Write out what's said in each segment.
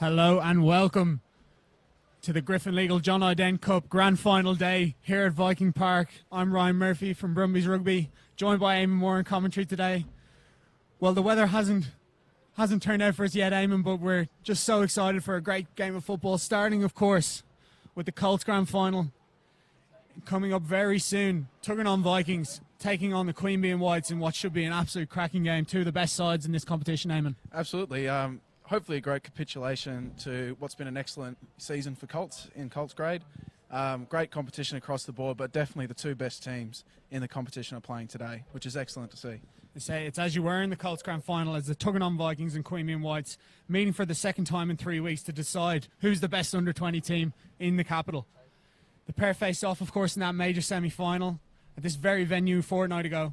Hello and welcome to the Griffin Legal John I. Dent Cup Grand Final Day here at Viking Park. I'm Ryan Murphy from Brumbies Rugby, joined by Eamon Moore in commentary today. Well, the weather hasn't turned out for us yet, Eamon, but we're just so excited for a great game of football, starting, of course, with the Colts Grand Final coming up very soon. Tuggeranong Vikings taking on the Queanbeyan Whites in what should be an absolute cracking game. Two of the best sides in this competition, Eamon. Absolutely. Hopefully a great capitulation to what's been an excellent season for Colts in Colts grade. Great competition across the board, but definitely the two best teams in the competition are playing today, which is excellent to see. They say it's as you were in the Colts Grand Final as the Tuggeranong Vikings and Queanbeyan Whites meeting for the second time in 3 weeks to decide who's the best under-20 team in the capital. The pair faced off, of course, in that major semi-final at this very venue a fortnight ago,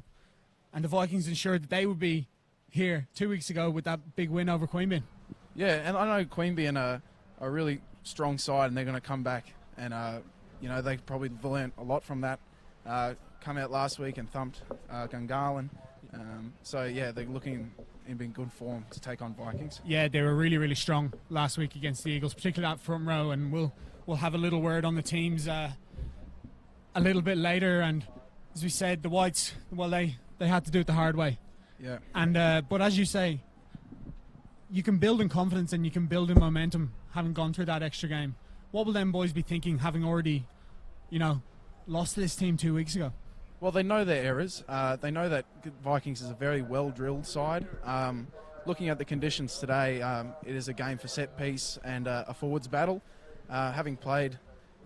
and the Vikings ensured that they would be here 2 weeks ago with that big win over Queanbeyan. Yeah, and I know Queanbeyan are a really strong side, and they're going to come back. And, they probably learned a lot from that. Come out last week and thumped Gungahlin. They're looking in good form to take on Vikings. Yeah, they were really, really strong last week against the Eagles, particularly that front row. And we'll have a little word on the teams a little bit later. And as we said, the Whites, well, they had to do it the hard way. Yeah. And but as you say, you can build in confidence and you can build in momentum having gone through that extra game. What will them boys be thinking having already, lost to this team 2 weeks ago? Well, they know their errors. They know that Vikings is a very well-drilled side. Looking at the conditions today, it is a game for set piece and a forwards battle. Having played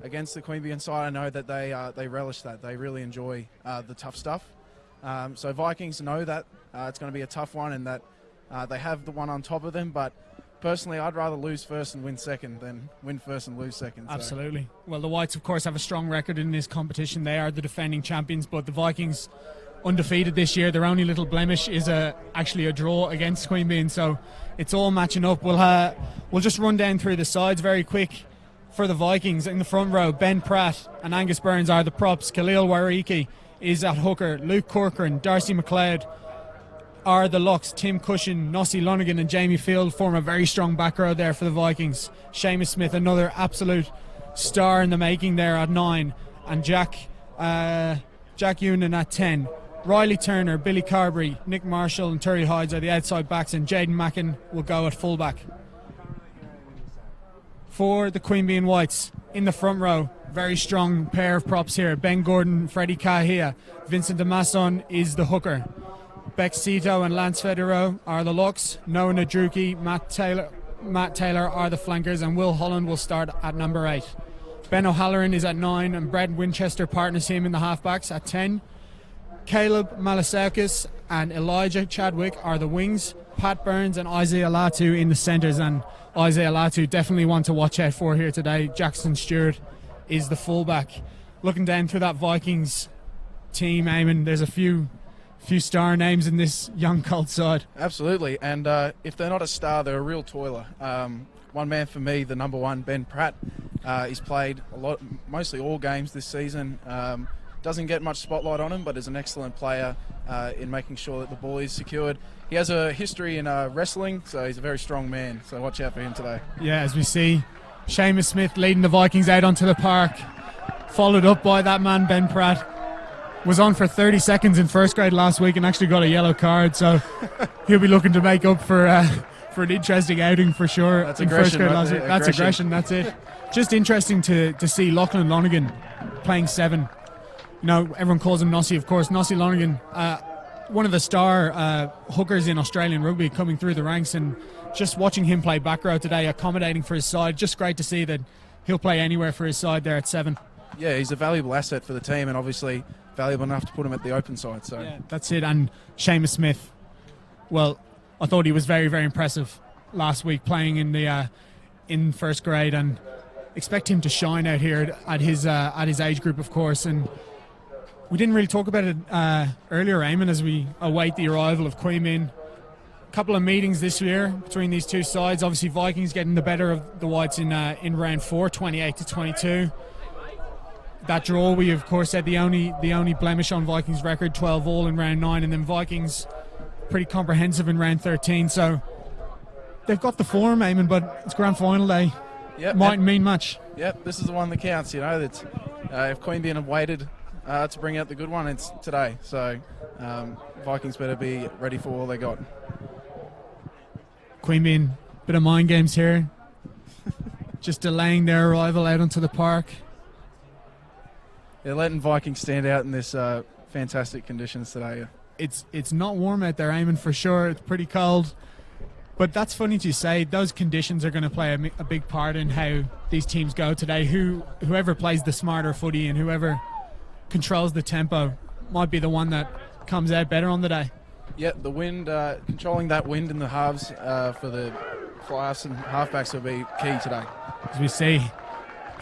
against the Queanbeyan side, I know that they relish that. They really enjoy the tough stuff. So Vikings know that it's going to be a tough one and that they have the one on top of them, but personally I'd rather lose first and win second than win first and lose second. So. Absolutely. Well, the Whites, of course, have a strong record in this competition. They are the defending champions, but the Vikings undefeated this year. Their only little blemish is actually a draw against Queanbeyan, so it's all matching up. We'll just run down through the sides very quick. For the Vikings in the front row, Ben Pratt and Angus Burns are the props. Khalil Wariki is at hooker. Luke Corcoran, Darcy McLeod are the locks. Tim Cushion, Nossie Lonergan and Jamie Field form a very strong back row there for the Vikings. Seamus Smith, another absolute star in the making there at 9. And Jack Unan at 10. Riley Turner, Billy Carberry, Nick Marshall and Terry Hydes are the outside backs, and Jaden Mackin will go at fullback. For the Queanbeyan Whites in the front row, very strong pair of props here. Ben Gordon, Freddie Kahia. Vincent DeMasson is the hooker. Bex Cito and Lance Federo are the locks. Noah Nadruki, Matt Taylor are the flankers, and Will Holland will start at number 8. Ben O'Halloran is at 9, and Brad Winchester partners him in the halfbacks at 10. Caleb Malasaukis and Elijah Chadwick are the wings. Pat Burns and Isaiah Latu in the centres, and Isaiah Latu definitely one to watch out for here today. Jackson Stewart is the fullback. Looking down through that Vikings team, Eamon, there's a few star names in this young Colts side. Absolutely, and if they're not a star, they're a real toiler. One man for me, the number 1, Ben Pratt. He's played mostly all games this season. Doesn't get much spotlight on him, but is an excellent player in making sure that the ball is secured. He has a history in wrestling, so he's a very strong man, so watch out for him today. Yeah, as we see Seamus Smith leading the Vikings out onto the park, followed up by that man Ben Pratt. Was on for 30 seconds in first grade last week and actually got a yellow card, so he'll be looking to make up for an interesting outing for sure. That's in aggression, first grade last right? week. That's aggression, that's it. Just interesting to see Lachlan Lonergan playing 7. Everyone calls him Nossie, of course. Nossie Lonergan, one of the star hookers in Australian rugby coming through the ranks, and just watching him play back row today, accommodating for his side. Just great to see that he'll play anywhere for his side there at 7. Yeah, he's a valuable asset for the team, and obviously valuable enough to put him at the open side. So yeah, that's it. And Seamus Smith, well, I thought he was very, very impressive last week playing in first grade, and expect him to shine out here at his age group, of course. And we didn't really talk about it earlier, Eamon, as we await the arrival of Queanbeyan. A couple of meetings this year between these two sides. Obviously, Vikings getting the better of the Whites in round 4, 28-22. That draw, we of course said the only blemish on Vikings' record, 12 all in round 9, and then Vikings pretty comprehensive in round 13. So they've got the form, Eamon, but it's grand final day. Yep, Mightn't mean much. Yep, this is the one that counts. You know, that if Queanbeyan have waited to bring out the good one, it's today. So Vikings better be ready for all they got. Queanbeyan, bit of mind games here. Just delaying their arrival out onto the park. They're letting Vikings stand out in this fantastic conditions today. It's not warm out there, Eamon, for sure. It's pretty cold. But that's funny to say. Those conditions are going to play a big part in how these teams go today. Whoever plays the smarter footy and whoever controls the tempo might be the one that comes out better on the day. Yeah, the wind, controlling that wind in the halves for the fly-offs and halfbacks will be key today. As we see,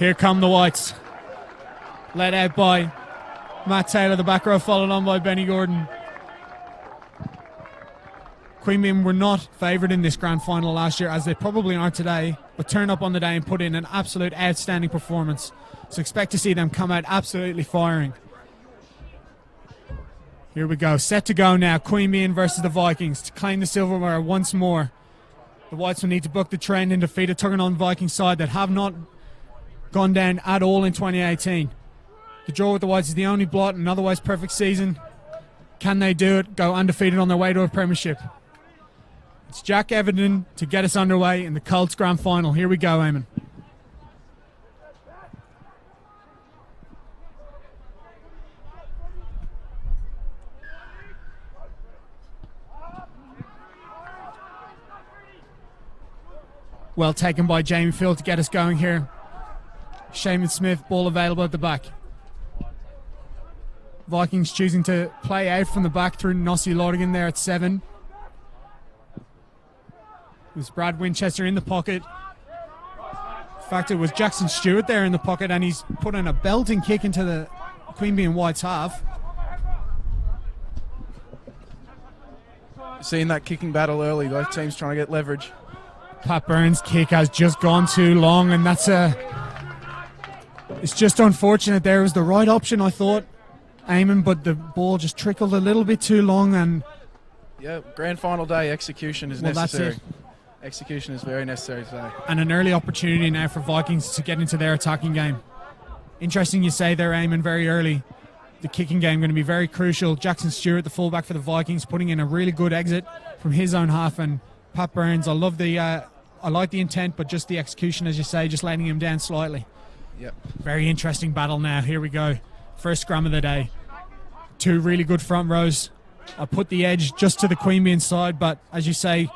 here come the Whites. Led out by Matt Taylor, the back row, followed on by Benny Gordon. Queanbeyan were not favoured in this grand final last year, as they probably aren't today, but turned up on the day and put in an absolute outstanding performance. So expect to see them come out absolutely firing. Here we go, set to go now. Queanbeyan versus the Vikings to claim the silverware once more. The Whites will need to buck the trend and defeat a Tuggeranong Viking side that have not gone down at all in 2018. The draw with the Whites is the only blot in an otherwise perfect season. Can they do it? Go undefeated on their way to a premiership. It's Jack Everton to get us underway in the Colts grand final. Here we go, Eamon. Well taken by Jamie Field to get us going here. Shaman Smith, ball available at the back. Vikings choosing to play out from the back through Nossie Lordigan there at 7. It was Brad Winchester in the pocket. In fact, it was Jackson Stewart there in the pocket, and he's put in a belting kick into the Queanbeyan Whites half. Seeing that kicking battle early, both teams trying to get leverage. Pat Burns' kick has just gone too long, and that's it's just unfortunate. There was the right option, I thought, Eamon, but the ball just trickled a little bit too long. And yeah, grand final day execution is necessary. That's it. Execution is very necessary today. And an early opportunity now for Vikings to get into their attacking game. Interesting you say there, Eamon, very early. The kicking game going to be very crucial. Jackson Stewart, the fullback for the Vikings, putting in a really good exit from his own half, and Pat Burns, I like the intent, but just the execution, as you say, just letting him down slightly. Yep. Very interesting battle now. Here we go. First scrum of the day. Two really good front rows. I put the edge just to the Queanbeyan side, but as you say,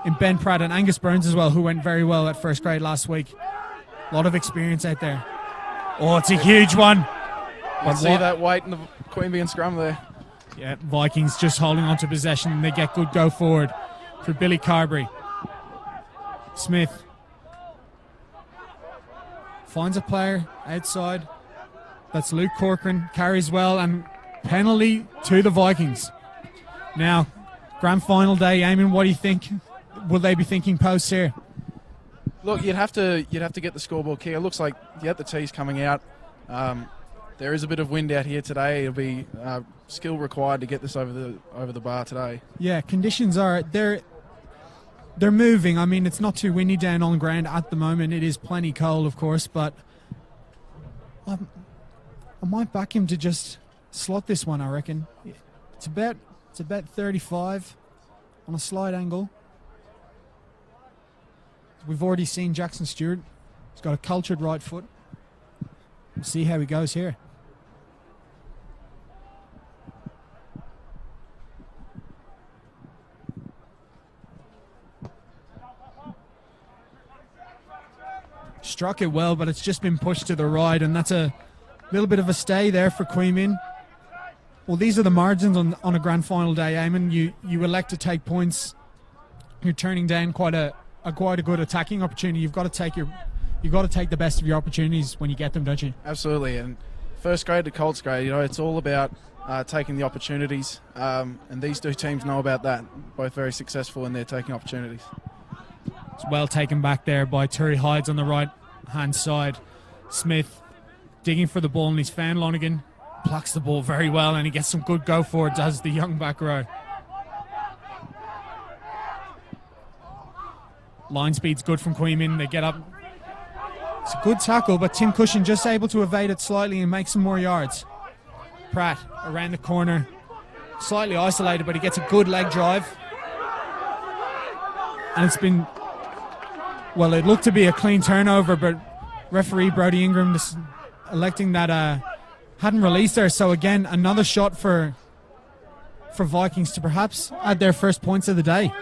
in Ben Pratt and Angus Burns as well, who went very well at first grade last week. A lot of experience out there. Oh, it's a huge one. You see that weight in the Queanbeyan scrum there. Yeah, Vikings just holding on to possession, and they get good go forward for Billy Carberry. Smith finds a player outside. That's Luke Corcoran, carries well, and penalty to the Vikings. Now, grand final day, Eamon, what do you think? Will they be thinking posts here? Look, you'd have to get the scoreboard kick. It looks like the tee's coming out. There is a bit of wind out here today. It'll be skill required to get this over the bar today. Yeah, conditions are they're moving. I mean, it's not too windy down on ground at the moment. It is plenty cold, of course, but I might back him to just slot this one, I reckon. It's about 35 on a slight angle. We've already seen Jackson Stewart. He's got a cultured right foot. We'll see how he goes here. Struck it well, but it's just been pushed to the right, and that's a little bit of a stay there for Queanbeyan. Well, these are the margins on a grand final day, Eamon. You elect to take points. You're turning down quite a good attacking opportunity. You've got to take the best of your opportunities when you get them, don't you? Absolutely. And first grade to Colts grade, it's all about taking the opportunities. And these two teams know about that. Both very successful in their taking opportunities. It's well taken back there by Terry Hydes on the right-hand side. Smith digging for the ball, and he's found Lonigan. Plucks the ball very well, and he gets some good go forward, does the young back row. Line speed's good from Queanbeyan. They get up. It's a good tackle, but Tim Cushion just able to evade it slightly and make some more yards. Pratt around the corner. Slightly isolated, but he gets a good leg drive. And it's been, well, it looked to be a clean turnover, but referee Brody Ingram just electing that hadn't released there. So again, another shot for Vikings to perhaps add their first points of the day.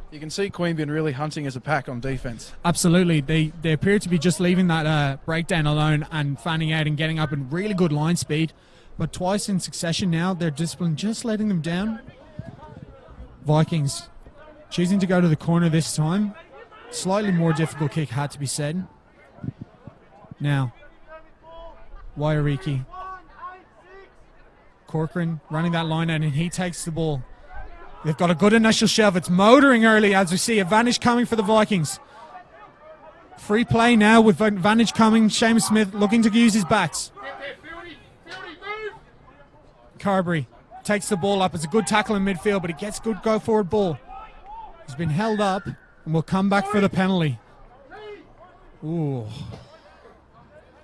You can see Queanbeyan really hunting as a pack on defence. Absolutely. They appear to be just leaving that breakdown alone and fanning out and getting up in really good line speed. But twice in succession now, their discipline just letting them down. Vikings choosing to go to the corner this time. Slightly more difficult kick had to be said. Now, Wairiki. Corcoran running that line out and he takes the ball. They've got a good initial shove. It's motoring early as we see. Advantage coming for the Vikings. Free play now with advantage coming. Seamus Smith looking to use his backs. Carberry takes the ball up. It's a good tackle in midfield, but he gets good go forward ball. He's been held up and will come back for the penalty. Ooh.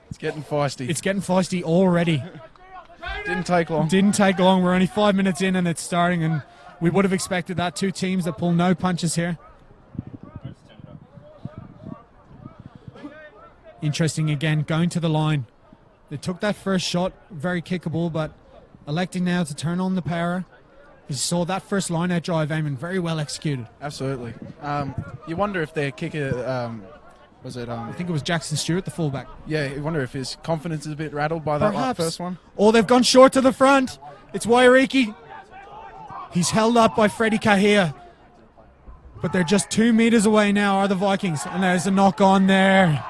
It's getting feisty. It's getting feisty already. Didn't take long. Didn't take long. We're only 5 minutes in and it's starting, and we would have expected that. Two teams that pull no punches here. Interesting again, going to the line. They took that first shot, very kickable, but electing now to turn on the power. You saw that first line-out drive, Eamon, very well executed. Absolutely. You wonder if their kicker, was it? I think it was Jackson Stewart, the fullback. Yeah, you wonder if his confidence is a bit rattled by that first one. Or they've gone short to the front. It's Wairiki. He's held up by Freddie Kahia. But they're just 2 meters away now, are the Vikings. And there's a knock on there.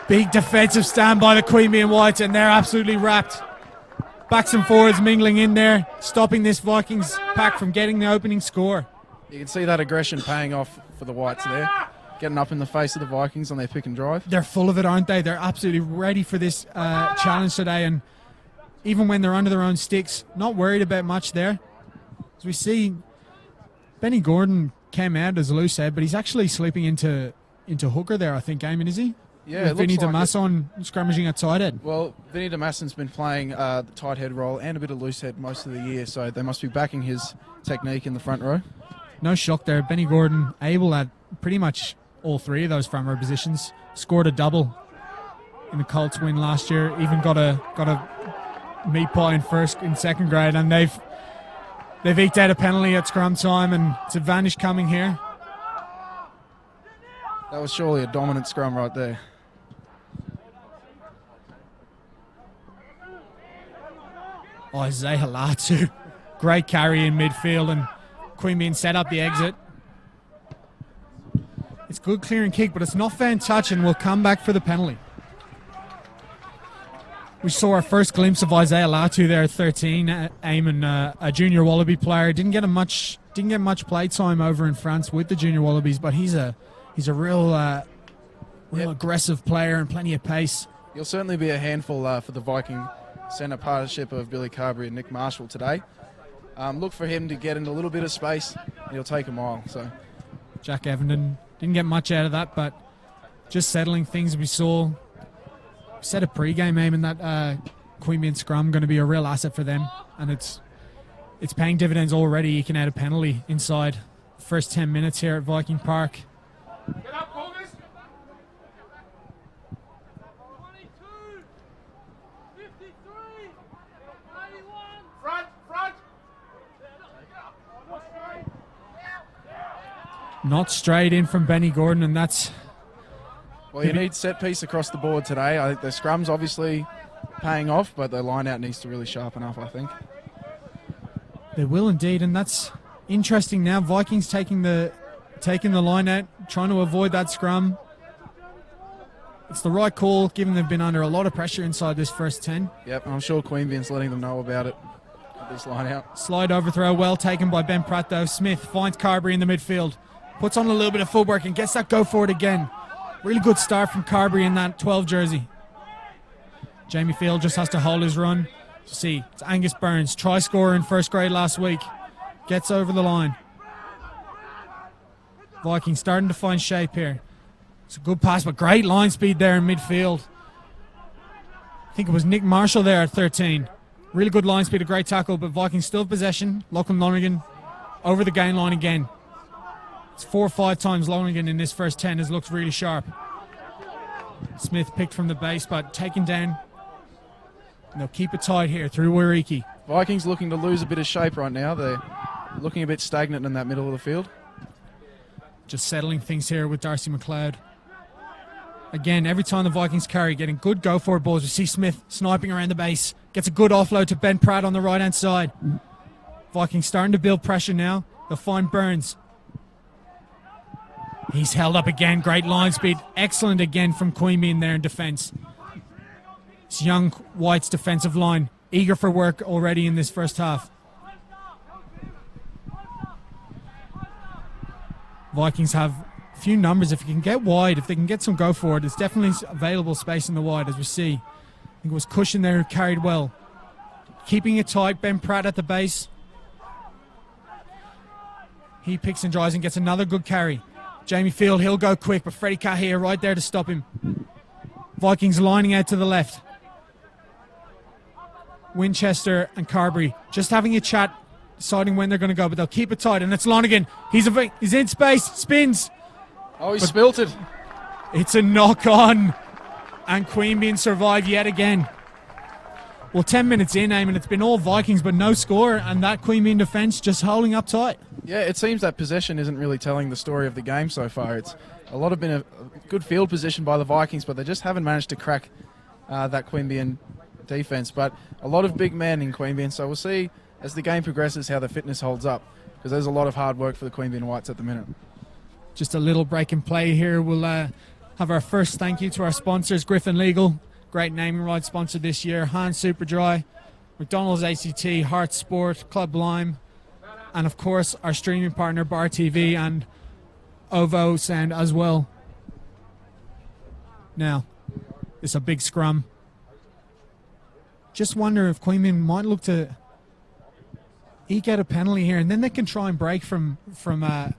Big defensive stand by the Queanbeyan Whites, and they're absolutely wrapped. Backs and forwards mingling in there, stopping this Vikings pack from getting the opening score. You can see that aggression paying off for the Whites there. Getting up in the face of the Vikings on their pick and drive. They're full of it, aren't they? They're absolutely ready for this challenge today. And even when they're under their own sticks, not worried about much there. As we see, Benny Gordon came out as a loose head, but he's actually sleeping into hooker there, I think, Eamon, is he? Yeah, Vinny Damasson scrummaging at tight head. Well, Vinny Damasson's been playing the tight head role and a bit of loose head most of the year, so they must be backing his technique in the front row. No shock there. Benny Gordon able at pretty much all three of those front row positions. Scored a double in the Colts win last year. Even got a meat pie in second grade, and they've eked out a penalty at scrum time, and it's advantage coming here. That was surely a dominant scrum right there. Isaiah Latu, great carry in midfield, and Queanbeyan set up the exit. It's good clearing kick, but it's not fan touch, and we'll come back for the penalty. We saw our first glimpse of Isaiah Latu there at 13. Eamon, a junior Wallaby player, didn't get much play time over in France with the junior Wallabies, but he's a real aggressive player and plenty of pace. He'll certainly be a handful for the Viking centre partnership of Billy Carberry and Nick Marshall today. Look for him to get into a little bit of space, and he'll take a mile. So, Jack Evenden didn't get much out of that, but just settling things. We saw set a pre-game aim in that Queanbeyan scrum, going to be a real asset for them, and it's paying dividends already. You can add a penalty inside the first 10 minutes here at Viking Park. Get up, August. 22, 53, 81. Front. Not straight in from Benny Gordon, and that's... Well, you need set piece across the board today. I think the scrum's obviously paying off, but the line out needs to really sharpen up, I think. They will indeed, and that's interesting now. Vikings taking the line out, trying to avoid that scrum. It's the right call, given they've been under a lot of pressure inside this first 10. Yep, I'm sure Queanbeyan's letting them know about it at this line out. Slide overthrow, well taken by Ben Pratt, though. Smith finds Carberry in the midfield, puts on a little bit of footwork and gets that go forward again. Really good start from Carberry in that 12 jersey. Jamie Field just has to hold his run. See, it's Angus Burns, try scorer in first grade last week. Gets over the line. Vikings starting to find shape here. It's a good pass, but great line speed there in midfield. I think it was Nick Marshall there at 13. Really good line speed, a great tackle, but Vikings still have possession. Lachlan Lonergan over the gain line again. It's 4 or 5 times Lonergan in this first 10 has looked really sharp. Smith picked from the base, but taken down. And they'll keep it tight here through Wariki. Vikings looking to lose a bit of shape right now. They're looking a bit stagnant in that middle of the field. Just settling things here with Darcy McLeod. Again, every time the Vikings carry, getting good go-forward balls. We see Smith sniping around the base. Gets a good offload to Ben Pratt on the right-hand side. Vikings starting to build pressure now. They'll find Burns. He's held up again. Great line speed. Excellent again from Queanbeyan there in defence. It's young White's defensive line. Eager for work already in this first half. Vikings have a few numbers. If you can get wide, if they can get some go forward, there's definitely available space in the wide, as we see. I think it was Cushion there who carried well. Keeping it tight, Ben Pratt at the base. He picks and drives and gets another good carry. Jamie Field, he'll go quick, but Freddie Cahir right there to stop him. Vikings lining out to the left. Winchester and Carberry just having a chat, deciding when they're going to go, but they'll keep it tight. And it's Lonergan. He's in space, spins. Oh, he spilt it. It's a knock on, and Queanbeyan survive yet again. Well, 10 minutes in, Eamon, it's been all Vikings, but no score, and that Queanbeyan defence just holding up tight. Yeah, it seems that possession isn't really telling the story of the game so far. It's been a good field position by the Vikings, but they just haven't managed to crack that Queanbeyan defence. But a lot of big men in Queanbeyan, so we'll see as the game progresses how the fitness holds up, because there's a lot of hard work for the Queanbeyan Whites at the minute. Just a little break in play here. We'll have our first thank you to our sponsors, Griffin Legal, great naming rights sponsor this year, Hans Superdry, McDonald's ACT, Heart Sport, Club Lime, and of course our streaming partner Bar TV and OVO Sound as well. Now, it's a big scrum. Just wonder if Queanbeyan might look to eke out a penalty here, and then they can try and break from out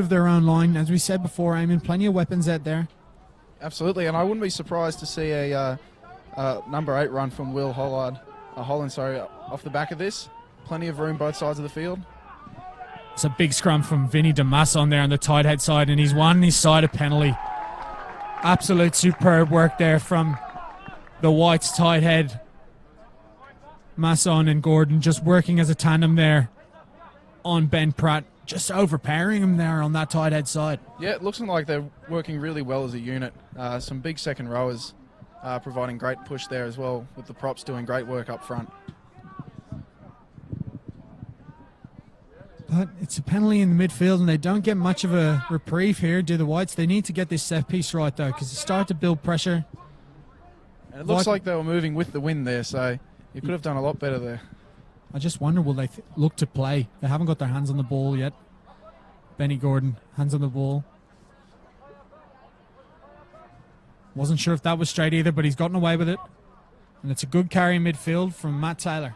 of their own line. As we said before, Eamon, plenty of weapons out there. Absolutely, and I wouldn't be surprised to see a number 8 run from Will Holland, off the back of this. Plenty of room both sides of the field. It's a big scrum from Vinny DeMasson there on the tight head side, and he's won his side a penalty. Absolute superb work there from the Whites tight head. Masson and Gordon just working as a tandem there on Ben Pratt, just overpowering him there on that tight head side. Yeah, it looks like they're working really well as a unit. Some big second rowers providing great push there as well, with the props doing great work up front. But it's a penalty in the midfield, and they don't get much of a reprieve here, do the Whites. They need to get this set piece right, though, because they start to build pressure. And it looks like they were moving with the wind there, so you could have done a lot better there. I just wonder, will they look to play? They haven't got their hands on the ball yet. Benny Gordon, hands on the ball. Wasn't sure if that was straight either, but he's gotten away with it. And it's a good carry in midfield from Matt Taylor.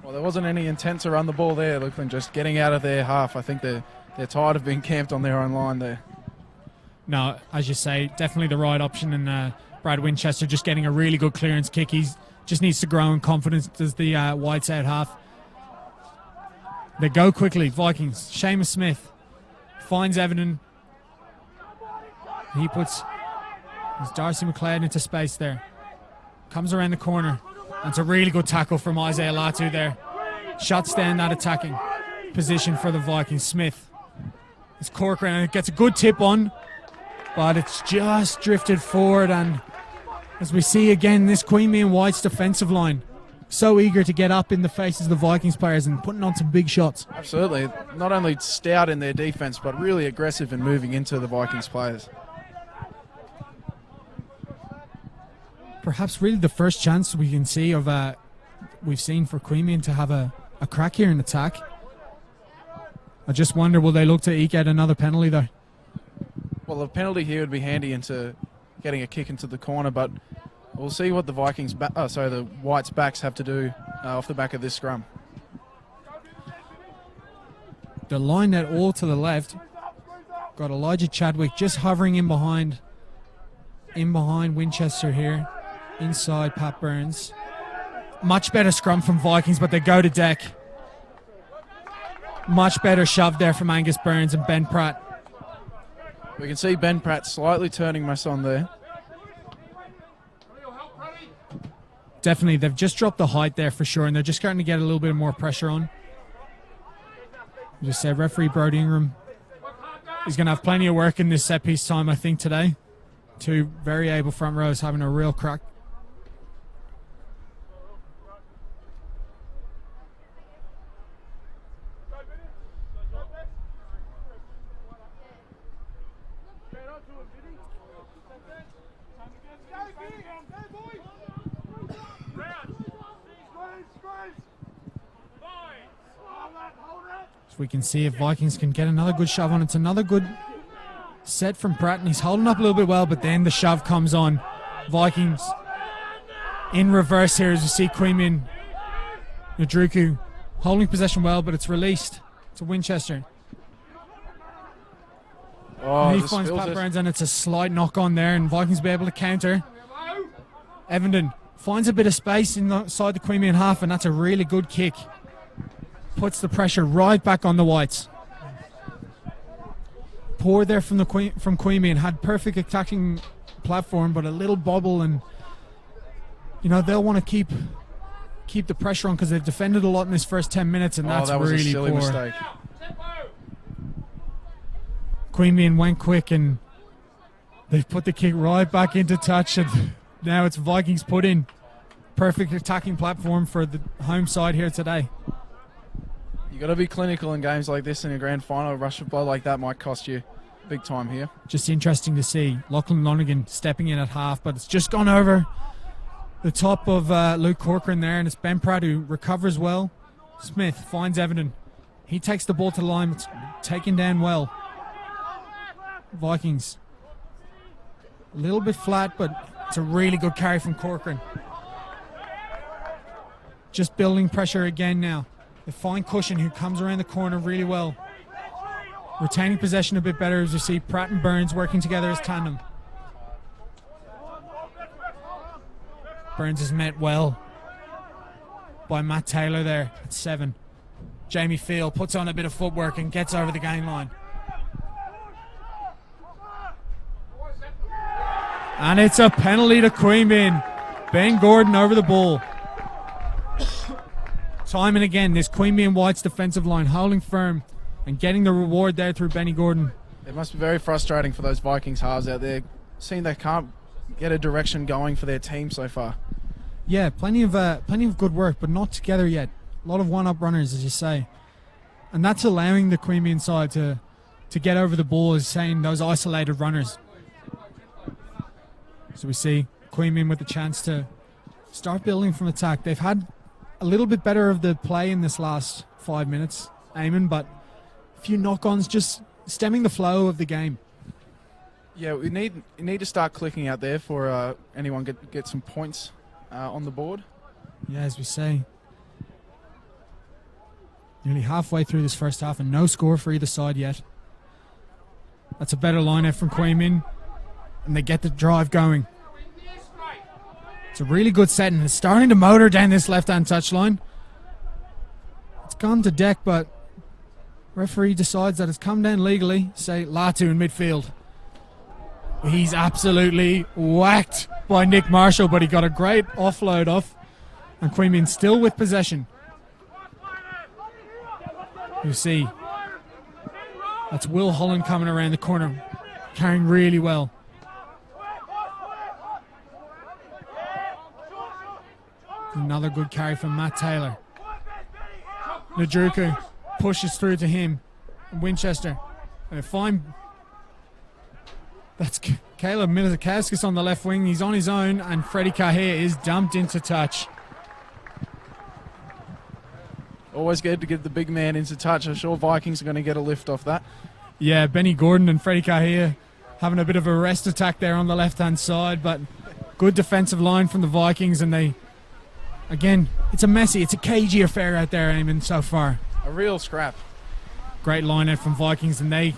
Well, there wasn't any intent to run the ball there. Look, just getting out of their half. I think they're tired of being camped on their own line there. No, as you say, definitely the right option. And Brad Winchester just getting a really good clearance kick. He just needs to grow in confidence as the Whites out half. They go quickly, Vikings. Seamus Smith finds Everton. He puts his Darcy McLeod into space there. Comes around the corner. And it's a really good tackle from Isaiah Latu there. Shuts down that attacking position for the Vikings. Smith. It's Corcoran, and it gets a good tip on, but it's just drifted forward. And as we see again, this Queanbeyan Whites defensive line, so eager to get up in the faces of the Vikings players and putting on some big shots. Absolutely. Not only stout in their defense, but really aggressive in moving into the Vikings players. Perhaps really the first chance we can see of we've seen for Queanbeyan to have a crack here in attack. I just wonder, will they look to eke out another penalty there? Well, a penalty here would be handy into getting a kick into the corner, but we'll see what the the Whites backs have to do off the back of this scrum. The line net all to the left. Got Elijah Chadwick just hovering in behind Winchester here. Inside Pat Burns. Much better scrum from Vikings, but they go to deck. Much better shove there from Angus Burns and Ben Pratt. We can see Ben Pratt slightly turning my son there. Definitely, they've just dropped the height there for sure, and they're just starting to get a little bit more pressure on. Just said referee Brody Ingram is going to have plenty of work in this set piece time, I think, today. Two very able front rows having a real crack. We can see if Vikings can get another good shove on. It's another good set from Pratt, and he's holding up a little bit well, but then the shove comes on. Vikings in reverse here as we see Queanbeyan Nadruku holding possession well, but it's released to Winchester. Oh, And he finds Pat Burns, and it's a slight knock on there, and Vikings will be able to counter. Evenden finds a bit of space inside the Queanbeyan half, and that's a really good kick. Puts the pressure right back on the Whites. Poor there from Queanbeyan. Had perfect attacking platform, but a little bobble, and they'll want to keep the pressure on because they've defended a lot in this first 10 minutes, and that's that was really a silly poor. mistake. Queanbeyan went quick, and they've put the kick right back into touch, and now it's Vikings put in. Perfect attacking platform for the home side here today. You got to be clinical in games like this in a grand final. A rush of blow like that might cost you big time here. Just interesting to see Lachlan Lonergan stepping in at half, but it's just gone over the top of Luke Corcoran there, and it's Ben Pratt who recovers well. Smith finds Evenden. He takes the ball to the line. It's taken down well. Vikings a little bit flat, but it's a really good carry from Corcoran. Just building pressure again now. They find Cushion, who comes around the corner really well. Retaining possession a bit better as you see Pratt and Burns working together as tandem. Burns is met well by Matt Taylor there at 7. Jamie Field puts on a bit of footwork and gets over the game line. And it's a penalty to Queanbeyan. Ben Gordon over the ball. Time and again, this Queanbeyan Whites defensive line holding firm and getting the reward there through Benny Gordon. It must be very frustrating for those Vikings halves out there, seeing they can't get a direction going for their team so far. Yeah, plenty of good work, but not together yet. A lot of one-up runners, as you say. And that's allowing the Queanbeyan side to get over the ball, as saying those isolated runners. So we see Queanbeyan with the chance to start building from attack. They've had a little bit better of the play in this last 5 minutes, Eamon, but a few knock-ons just stemming the flow of the game. Yeah, we need to start clicking out there for anyone get some points on the board. Yeah, as we say, nearly halfway through this first half and no score for either side yet. That's a better line-out from Queanbeyan, and they get the drive going. It's a really good set, and it's starting to motor down this left-hand touchline. It's gone to deck, but referee decides that it's come down legally. Say Latu in midfield. He's absolutely whacked by Nick Marshall, but he got a great offload off, and Queanbeyan still with possession. You see, that's Will Holland coming around the corner, carrying really well. Another good carry from Matt Taylor. Nadruku pushes through to him. Winchester. And fine. That's Caleb Milikauskas on the left wing. He's on his own, and Freddie Kahir is dumped into touch. Always good to get the big man into touch. I'm sure Vikings are going to get a lift off that. Yeah, Benny Gordon and Freddie Kahir having a bit of a rest attack there on the left-hand side, but good defensive line from the Vikings, and they Again, it's a cagey affair out there, Eamon, so far. A real scrap. Great line out from Vikings, and they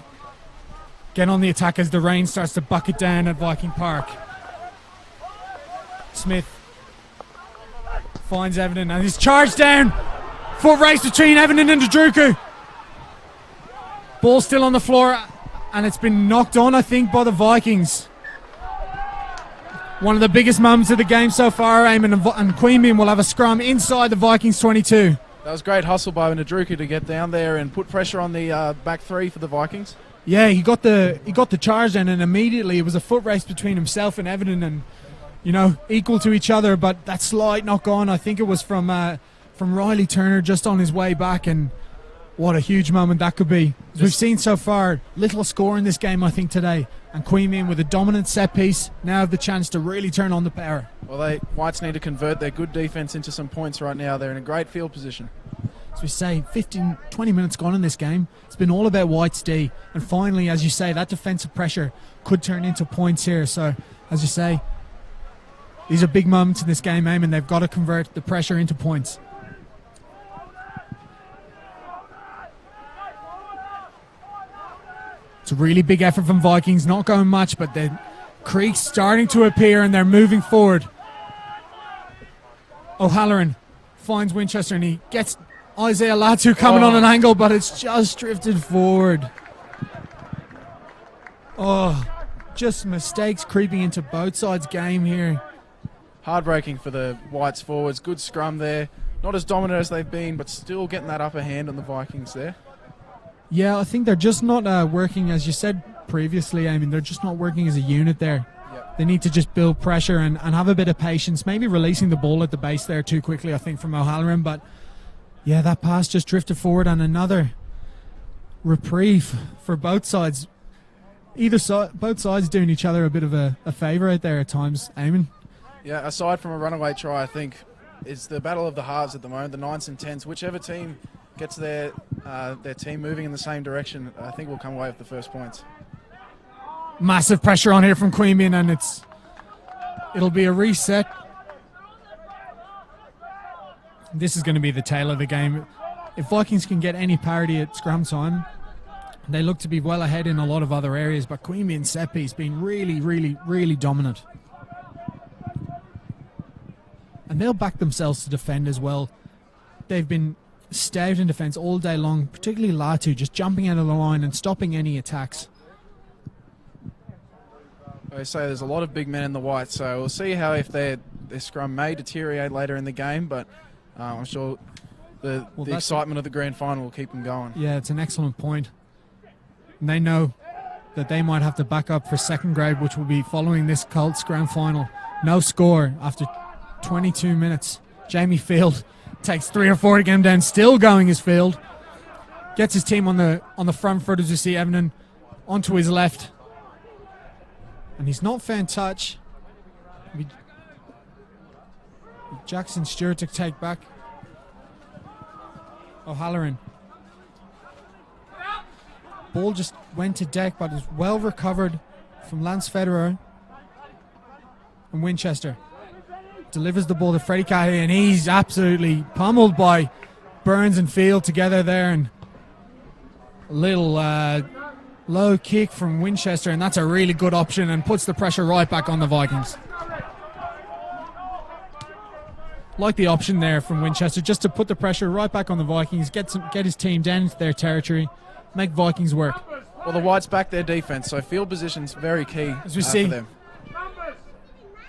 get on the attack as the rain starts to bucket down at Viking Park. Smith finds Evan and he's charged down. Foot race between Evan and Ndruku. Ball still on the floor, and it's been knocked on, I think, by the Vikings. One of the biggest moments of the game so far, Eamon, and Queanbeyan will have a scrum inside the Vikings 22. That was great hustle by Ndruku to get down there and put pressure on the back three for the Vikings. Yeah, he got the charge down, and immediately it was a foot race between himself and Everton, and equal to each other. But that slight knock on, I think it was from Riley Turner just on his way back, and what a huge moment that could be. As we've seen so far, little score in this game, I think, today, and Queanbeyan with a dominant set piece now have the chance to really turn on the power. Well, Whites need to convert their good defence into some points right now. They're in a great field position. As we say, 15, 20 minutes gone in this game. It's been all about White's D. And finally, as you say, that defensive pressure could turn into points here. So, as you say, these are big moments in this game, Eamon. They've got to convert the pressure into points. It's a really big effort from Vikings. Not going much, but the creek's starting to appear and they're moving forward. O'Halloran finds Winchester and he gets Isaiah Latu coming on an angle, but it's just drifted forward. Just mistakes creeping into both sides' game here. Heartbreaking for the Whites forwards. Good scrum there. Not as dominant as they've been, but still getting that upper hand on the Vikings there. Yeah, I think they're just not working, as you said previously, I mean, they're just not working as a unit there. Yep. They need to just build pressure and have a bit of patience, maybe releasing the ball at the base there too quickly, I think, from O'Halloran. But yeah, that pass just drifted forward, and another reprieve for both sides. Both sides doing each other a bit of a favour out there at times, Eamon. Yeah, aside from a runaway try, I think it's the battle of the halves at the moment, the 9s and 10s. Whichever team gets their team moving in the same direction, I think will come away with the first points. Massive pressure on here from Queanbeyan, and it'll be a reset. This is going to be the tail of the game. If Vikings can get any parity at scrum time, they look to be well ahead in a lot of other areas, but Queanbeyan's set piece being really, really, really dominant. And they'll back themselves to defend as well. They've been stout in defence all day long, particularly Latu, just jumping out of the line and stopping any attacks. I say there's a lot of big men in the Whites, so we'll see how if their scrum may deteriorate later in the game, but I'm sure the excitement of the grand final will keep them going. Yeah, it's an excellent point. And they know that they might have to back up for second grade, which will be following this Colts grand final. No score after 22 minutes. Jamie Field takes 3 or 4 to get him down, still going his field. Gets his team on the front foot as you see Evan onto his left. And he's not found touch. Jackson Stewart to take back. O'Halloran. Ball just went to deck, but is well recovered from Lance Federer. And Winchester delivers the ball to Freddie Cahill, and he's absolutely pummeled by Burns and Field together there. And a little low kick from Winchester, and that's a really good option and puts the pressure right back on the Vikings. Like the option there from Winchester, just to put the pressure right back on the Vikings, get his team down into their territory, make Vikings work. Well, the Whites back their defence, so field position's very key as we see. For them.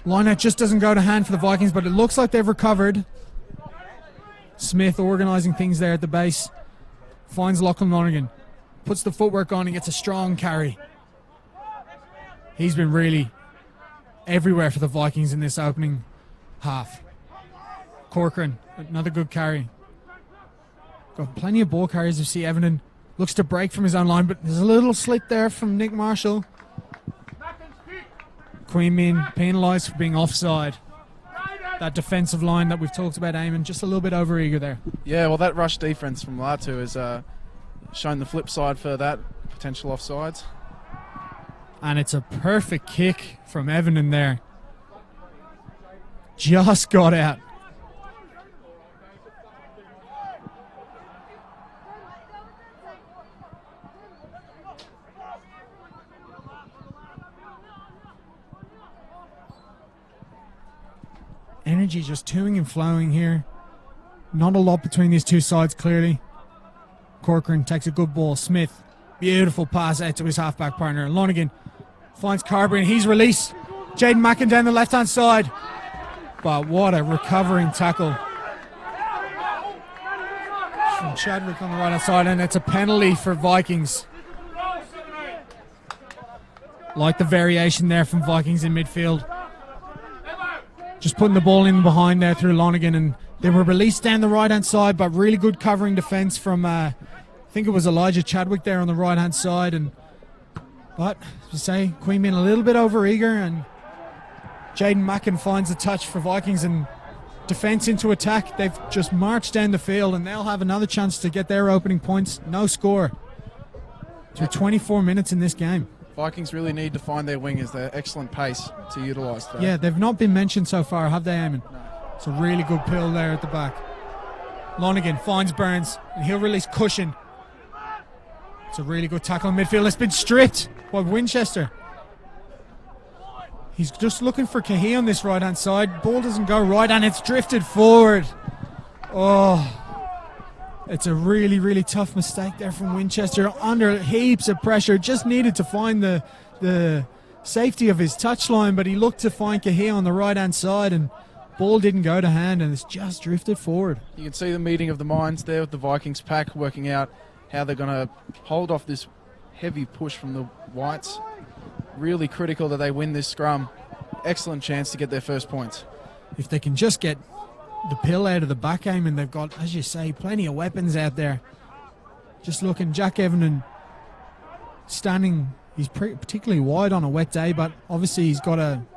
Lineout just doesn't go to hand for the Vikings, but it looks like they've recovered. Smith organising things there at the base. Finds Lachlan Lonergan. Puts the footwork on and gets a strong carry. He's been really everywhere for the Vikings in this opening half. Corcoran, another good carry. Got plenty of ball carries. You see Everton looks to break from his own line, but there's a little slip there from Nick Marshall. Queanbeyan penalised for being offside. That defensive line that we've talked about, Eamon, just a little bit overeager there. Yeah, well, that rush defence from Latu has shown the flip side for that, potential offsides. And it's a perfect kick from Evan in there. Just got out. energy just toing and flowing here. Not a lot between these two sides, clearly. Corcoran takes a good ball. Smith, beautiful pass out to his halfback partner. Lonergan finds Carberry and he's released. Jaden Mackin down the left-hand side. But what a recovering tackle from Chadwick on the right-hand side, and it's a penalty for Vikings. Like the variation there from Vikings in midfield. Just putting the ball in behind there through Lonergan, and they were released down the right-hand side, but really good covering defence from, I think it was Elijah Chadwick there on the right-hand side. But, as you say, Queanbeyan a little bit over-eager, and Jaden Mackin finds a touch for Vikings, and defence into attack. They've just marched down the field, and they'll have another chance to get their opening points. No score through 24 minutes in this game. Vikings really need to find their wingers. They're excellent pace to utilise today. Yeah, they've not been mentioned so far, have they, Eamon? No. It's a really good pill there at the back. Lonergan finds Burns, and he'll release Cushion. It's a really good tackle in midfield. It's been stripped by Winchester. He's just looking for Cahill on this right-hand side. Ball doesn't go right, and it's drifted forward. Oh, it's a really, really tough mistake there from Winchester. Under heaps of pressure. Just needed to find the safety of his touchline, but he looked to find Cahill on the right-hand side, and ball didn't go to hand, and it's just drifted forward. You can see the meeting of the minds there with the Vikings pack working out how they're going to hold off this heavy push from the Whites. Really critical that they win this scrum. Excellent chance to get their first points. If they can just get the pill out of the back aim, and they've got, as you say, plenty of weapons out there. Just looking, Jack Evanan standing, he's particularly wide on a wet day, but obviously he's got an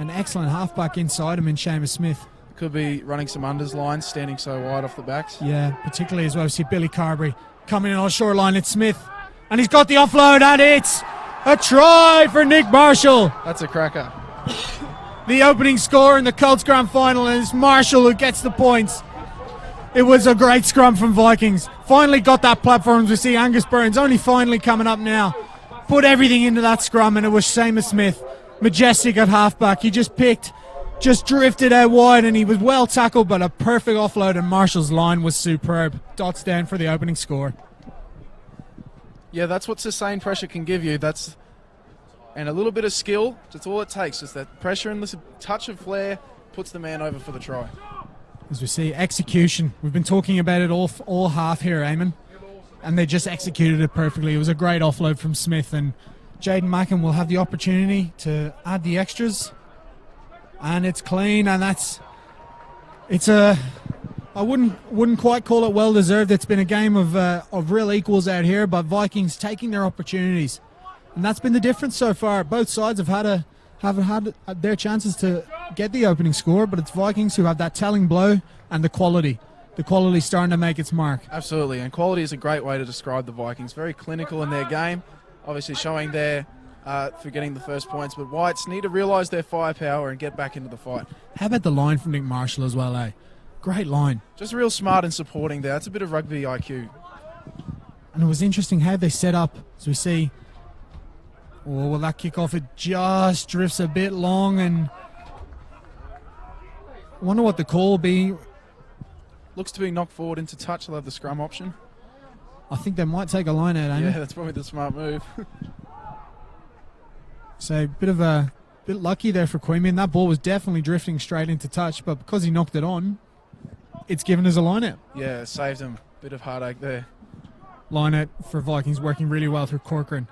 excellent halfback inside him in Seamus Smith. Could be running some unders lines, standing so wide off the backs. Yeah, particularly as well. See Billy Carberry coming in on the short line. It's Smith, and he's got the offload, and it's a try for Nick Marshall. That's a cracker. The opening score in the Colts Grand Final, and it's Marshall who gets the points. It was a great scrum from Vikings. Finally got that platform. We see Angus Burns only finally coming up now. Put everything into that scrum, and it was Seamus Smith. Majestic at halfback. He just drifted out wide, and he was well tackled, but a perfect offload, and Marshall's line was superb. Dots down for the opening score. Yeah, that's what sustained pressure can give you. And a little bit of skill, that's all it takes. Just that pressure and this touch of flair puts the man over for the try. As we see, execution. We've been talking about it all half here, Eamon. And they just executed it perfectly. It was a great offload from Smith, and Jaden Mackin will have the opportunity to add the extras. And it's clean, and I wouldn't quite call it well deserved. It's been a game of real equals out here, but Vikings taking their opportunities, and that's been the difference so far. Both sides haven't had their chances to get the opening score, but it's Vikings who have that telling blow, and the quality starting to make its mark. Absolutely, and quality is a great way to describe the Vikings. Very clinical in their game, obviously showing their for getting the first points, but Whites need to realise their firepower and get back into the fight. How about the line from Nick Marshall as well, eh? Great line. Just real smart and supporting there. That's a bit of rugby IQ. And it was interesting how they set up, as we see. Oh, well, that kick off, it just drifts a bit long, and I wonder what the call will be. Looks to be knocked forward into touch. They'll have the scrum option. I think they might take a line out, Amy. Yeah, that's probably the smart move. So, bit lucky there for Queanbeyan. That ball was definitely drifting straight into touch, but because he knocked it on, it's given as a line out. Yeah, saved him. Bit of heartache there. Line out for Vikings, working really well through Corcoran.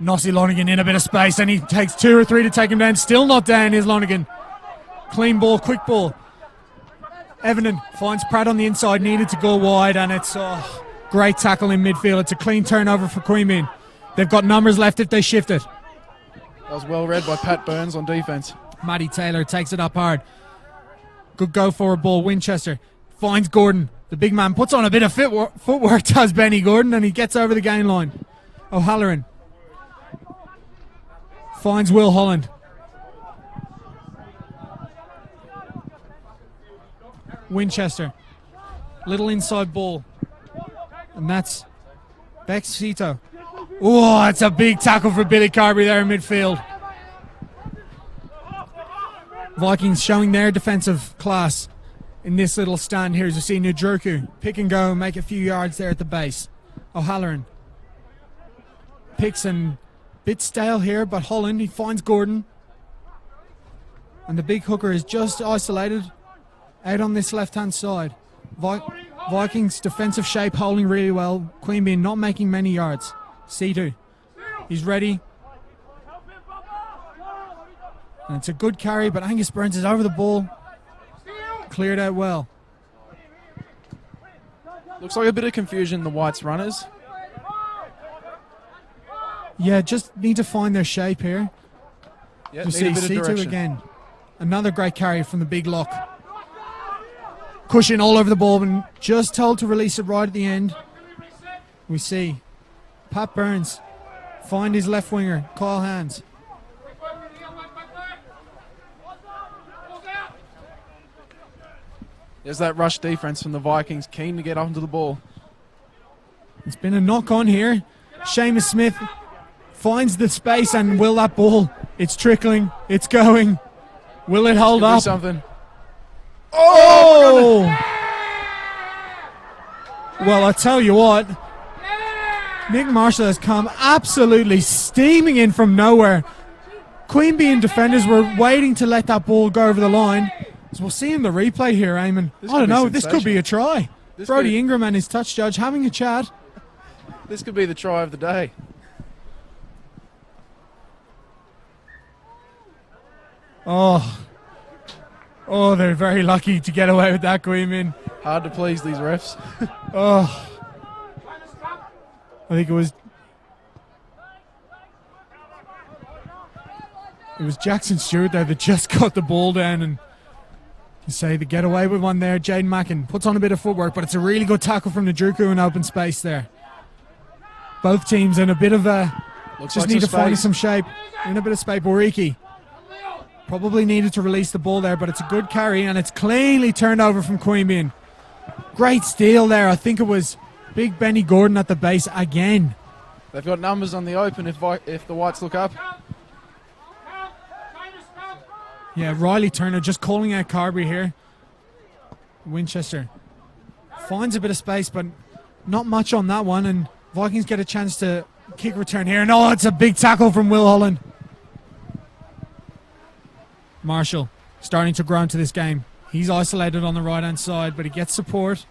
Nossie Lonergan in a bit of space, and he takes 2 or 3 to take him down. Still not down, here's Lonergan. Clean ball, quick ball. Evanan finds Pratt on the inside, needed to go wide, and it's great tackle in midfield. It's a clean turnover for Queanbeyan. They've got numbers left if they shift it. That was well read by Pat Burns on defence. Matty Taylor takes it up hard. Good go forward ball. Winchester finds Gordon. The big man puts on a bit of footwork, does Benny Gordon, and he gets over the gain line. O'Halloran finds Will Holland. Winchester. Little inside ball. And that's Bexito. Oh, it's a big tackle for Billy Carberry there in midfield. Vikings showing their defensive class in this little stand here as you see Nudruku pick and go, make a few yards there at the base. O'Halloran picks and bit stale here, but Holland, he finds Gordon. And the big hooker is just isolated out on this left-hand side. Vikings defensive shape holding really well. Queanbeyan not making many yards. C2, he's ready. And it's a good carry, but Angus Burns is over the ball. Cleared out well. Looks like a bit of confusion, the Whites runners. Yeah, just need to find their shape here. Yeah, You need see a bit of C2 direction. again. Another great carry from the big lock. Cushion all over the ball, and just told to release it right at the end. We see Pat Burns find his left winger, Kyle Hands. There's that rush defense from the Vikings, keen to get onto the ball. It's been a knock on here. Seamus Smith finds the space, and will that ball? It's trickling. It's going. Will it hold Could be up? something. Oh! Well, I tell you what, Nick Marshall has come absolutely steaming in from nowhere. Queanbeyan defenders were waiting to let that ball go over the line. So we'll see in the replay here, Eamon. This I could don't be know, this could be a sensational. try. This Brody could- Ingram and his touch judge having a chat. This could be the try of the day. Oh, they're very lucky to get away with that, Queanbeyan. Hard to please these refs. Oh, I think it was Jackson Stewart there that just got the ball down, and you say the get away with one there. Jaden Mackin puts on a bit of footwork, but it's a really good tackle from Nudruku in open space there. Both teams in a bit of a Looks just like need to some find space. some shape. In a bit of space. Boriki probably needed to release the ball there, but it's a good carry, and it's cleanly turned over from Queanbeyan. Great steal there. I think it was big Benny Gordon at the base again. They've got numbers on the open if the Whites look up. Yeah, Riley Turner just calling out Carberry here. Winchester finds a bit of space, but not much on that one, and Vikings get a chance to kick return here. No, it's a big tackle from Will Holland. Marshall starting to grow into this game. He's isolated on the right-hand side, but he gets support.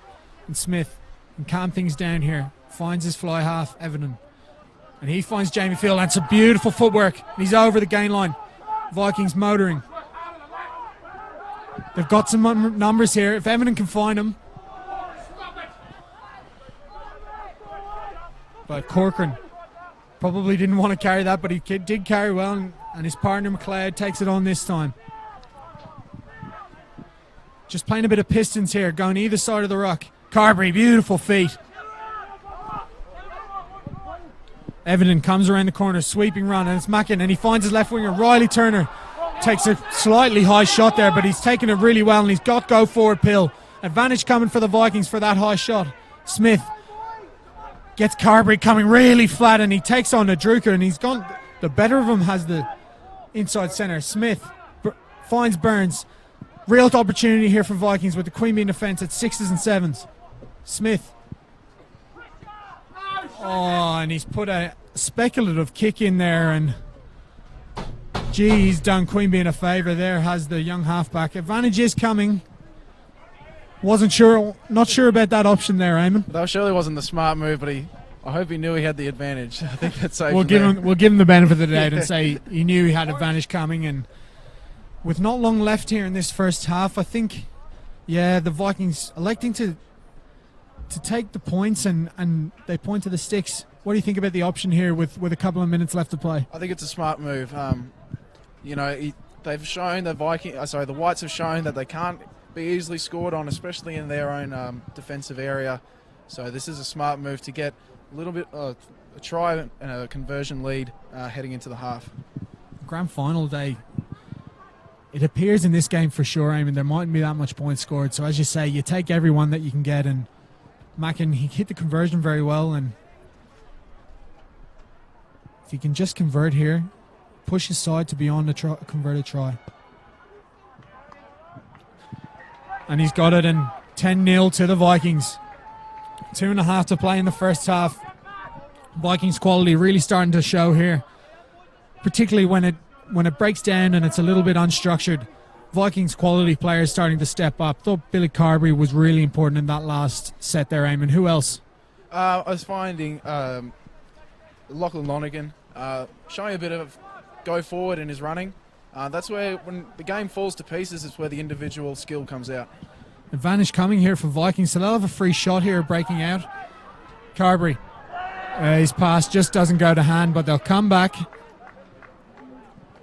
And Smith can calm things down here. Finds his fly half, Everton. And he finds Jamie Field, and it's a beautiful footwork. And he's over the gain line. Vikings motoring. They've got some numbers here. If Everton can find him. But Corcoran probably didn't want to carry that, but he did carry well, and his partner McLeod takes it on this time. Just playing a bit of Pistons here, going either side of the ruck. Carberry, beautiful feet. Everton comes around the corner, sweeping run, and it's Mackin, and he finds his left winger, Riley Turner. Takes a slightly high shot there, but he's taken it really well, and he's got go forward pill. Advantage coming for the Vikings for that high shot. Smith gets Carberry coming really flat, and he takes on the Druker, and he's gone. The better of him has the inside centre. Smith finds Burns. Real opportunity here for Vikings with the Queanbeyan defence at 6s and 7s. Smith. Oh, and he's put a speculative kick in there, and gee, he's done Queanbeyan a favour there, has the young halfback. Advantage is coming. Not sure about that option there, Eamon. That surely wasn't the smart move, but I hope he knew he had the advantage. I think that's safe. We'll give him the benefit of the doubt and say he knew he had advantage coming, and with not long left here in this first half, I think, yeah, the Vikings electing to take the points, and they point to the sticks. What do you think about the option here with a couple of minutes left to play? I think it's a smart move. They've shown the Whites have shown that they can't be easily scored on, especially in their own defensive area. So this is a smart move to get a little bit a try and a conversion lead heading into the half. Grand final day. It appears in this game for sure, I mean, there mightn't be that much points scored. So as you say, you take everyone that you can get, and Mackin, he hit the conversion very well, and if he can just convert here, push his side to beyond a converted try. And he's got it, and 10-0 to the Vikings. 2.5 to play in the first half. Vikings quality really starting to show here, particularly when it breaks down and it's a little bit unstructured. Vikings quality players starting to step up. Thought Billy Carberry was really important in that last set there, Eamon. Who else? I was finding Lachlan Lonergan showing a bit of go forward in his running. That's where, when the game falls to pieces, it's where the individual skill comes out. Advantage coming here for Vikings, so they'll have a free shot here breaking out. Carberry, his pass just doesn't go to hand, but they'll come back.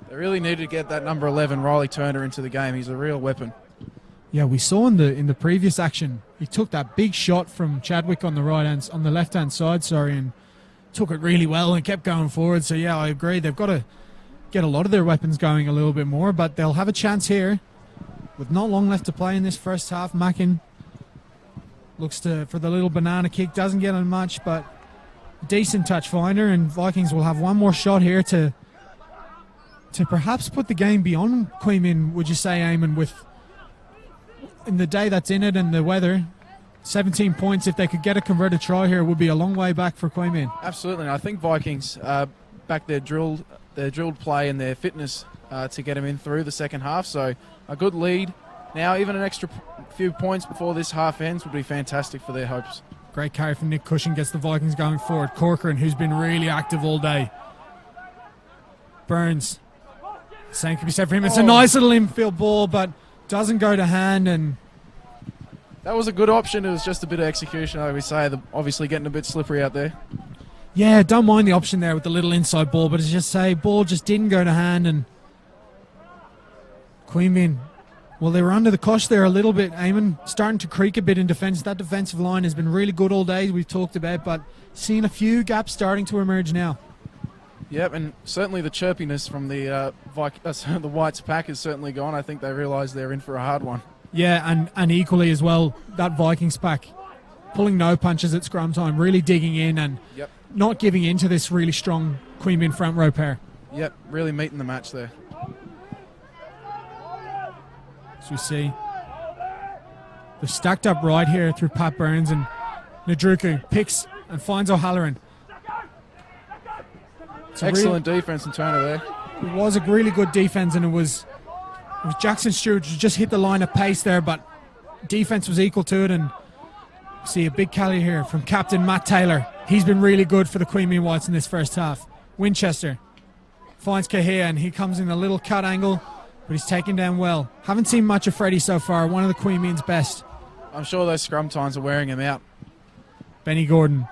They really needed to get that number 11, Riley Turner, into the game. He's a real weapon. Yeah, we saw in the previous action, he took that big shot from Chadwick on the left hand side, and took it really well and kept going forward. So yeah, I agree. They've got to get a lot of their weapons going a little bit more, but they'll have a chance here with not long left to play in this first half. Mackin looks for the little banana kick, doesn't get on much, but decent touch finder, and Vikings will have one more shot here to perhaps put the game beyond Queanbeyan, would you say, Eamon, with in the day that's in it and the weather. 17 points, if they could get a converted try here, would be a long way back for Queanbeyan. Absolutely, and I think Vikings back their drilled play and their fitness to get them in through the second half. So a good lead. Now even an extra few points before this half ends would be fantastic for their hopes. Great carry from Nick Cushing gets the Vikings going forward. Corcoran, who's been really active all day. Burns. Same can be said for him. It's a nice little infield ball, but doesn't go to hand, and that was a good option. It was just a bit of execution, I would say. Obviously getting a bit slippery out there. Yeah, don't mind the option there with the little inside ball, but as just say, ball just didn't go to hand, and Queanbeyan, well, they were under the cosh there a little bit, Eamon, starting to creak a bit in defence. That defensive line has been really good all day, we've talked about, but seeing a few gaps starting to emerge now. Yep, and certainly the chirpiness from the Whites pack is certainly gone. I think they realise they're in for a hard one. Yeah, and equally as well, that Vikings pack pulling no punches at scrum time, really digging in and not giving in to this really strong Queanbeyan front row pair. Yep, really meeting the match there. As we see, they're stacked up right here through Pat Burns, and Nadruku picks and finds O'Halloran. Excellent defense in Turner there. It was a really good defense, and it was Jackson Stewart who just hit the line of pace there, but defense was equal to it. And see a big carry here from captain Matt Taylor. He's been really good for the Queanbeyan Whites in this first half. Winchester finds Cahia, and he comes in a little cut angle, but he's taken down well. Haven't seen much of Freddie so far, one of the Queanbeyan's best. I'm sure those scrum times are wearing him out. Benny Gordon,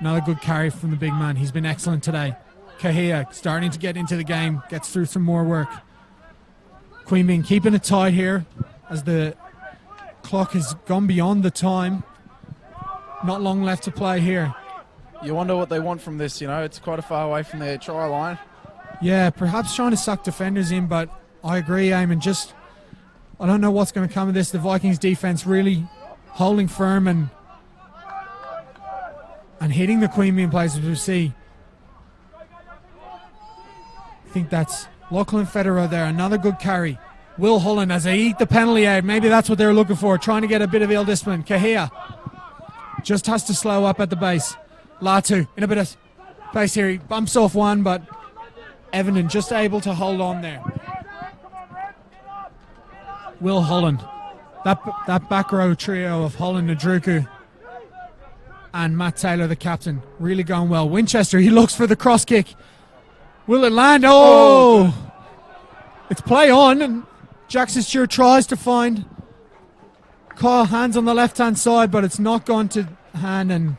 another good carry from the big man. He's been excellent today. Cahia starting to get into the game, gets through some more work. Queanbeyan keeping it tight here as the clock has gone beyond the time. Not long left to play here. You wonder what they want from this, it's quite a far away from their try line. Yeah, perhaps trying to suck defenders in, but I agree, Eamon. I don't know what's going to come of this. The Vikings defense really holding firm and hitting the Queanbeyan players, as we see. I think that's Lachlan Federer there, another good carry. Will Holland as they eat the penalty out. Maybe that's what they're looking for, trying to get a bit of ill discipline. Cahia just has to slow up at the base. Latu in a bit of space here. He bumps off one, but Evanen just able to hold on there. Will Holland. That back row trio of Holland, Nadruku, and Matt Taylor, the captain, really going well. Winchester, he looks for the cross kick. Will it land? Oh! It's play on, and Jackson Stewart tries to find Kyle Hands on the left-hand side, but it's not gone to hand, and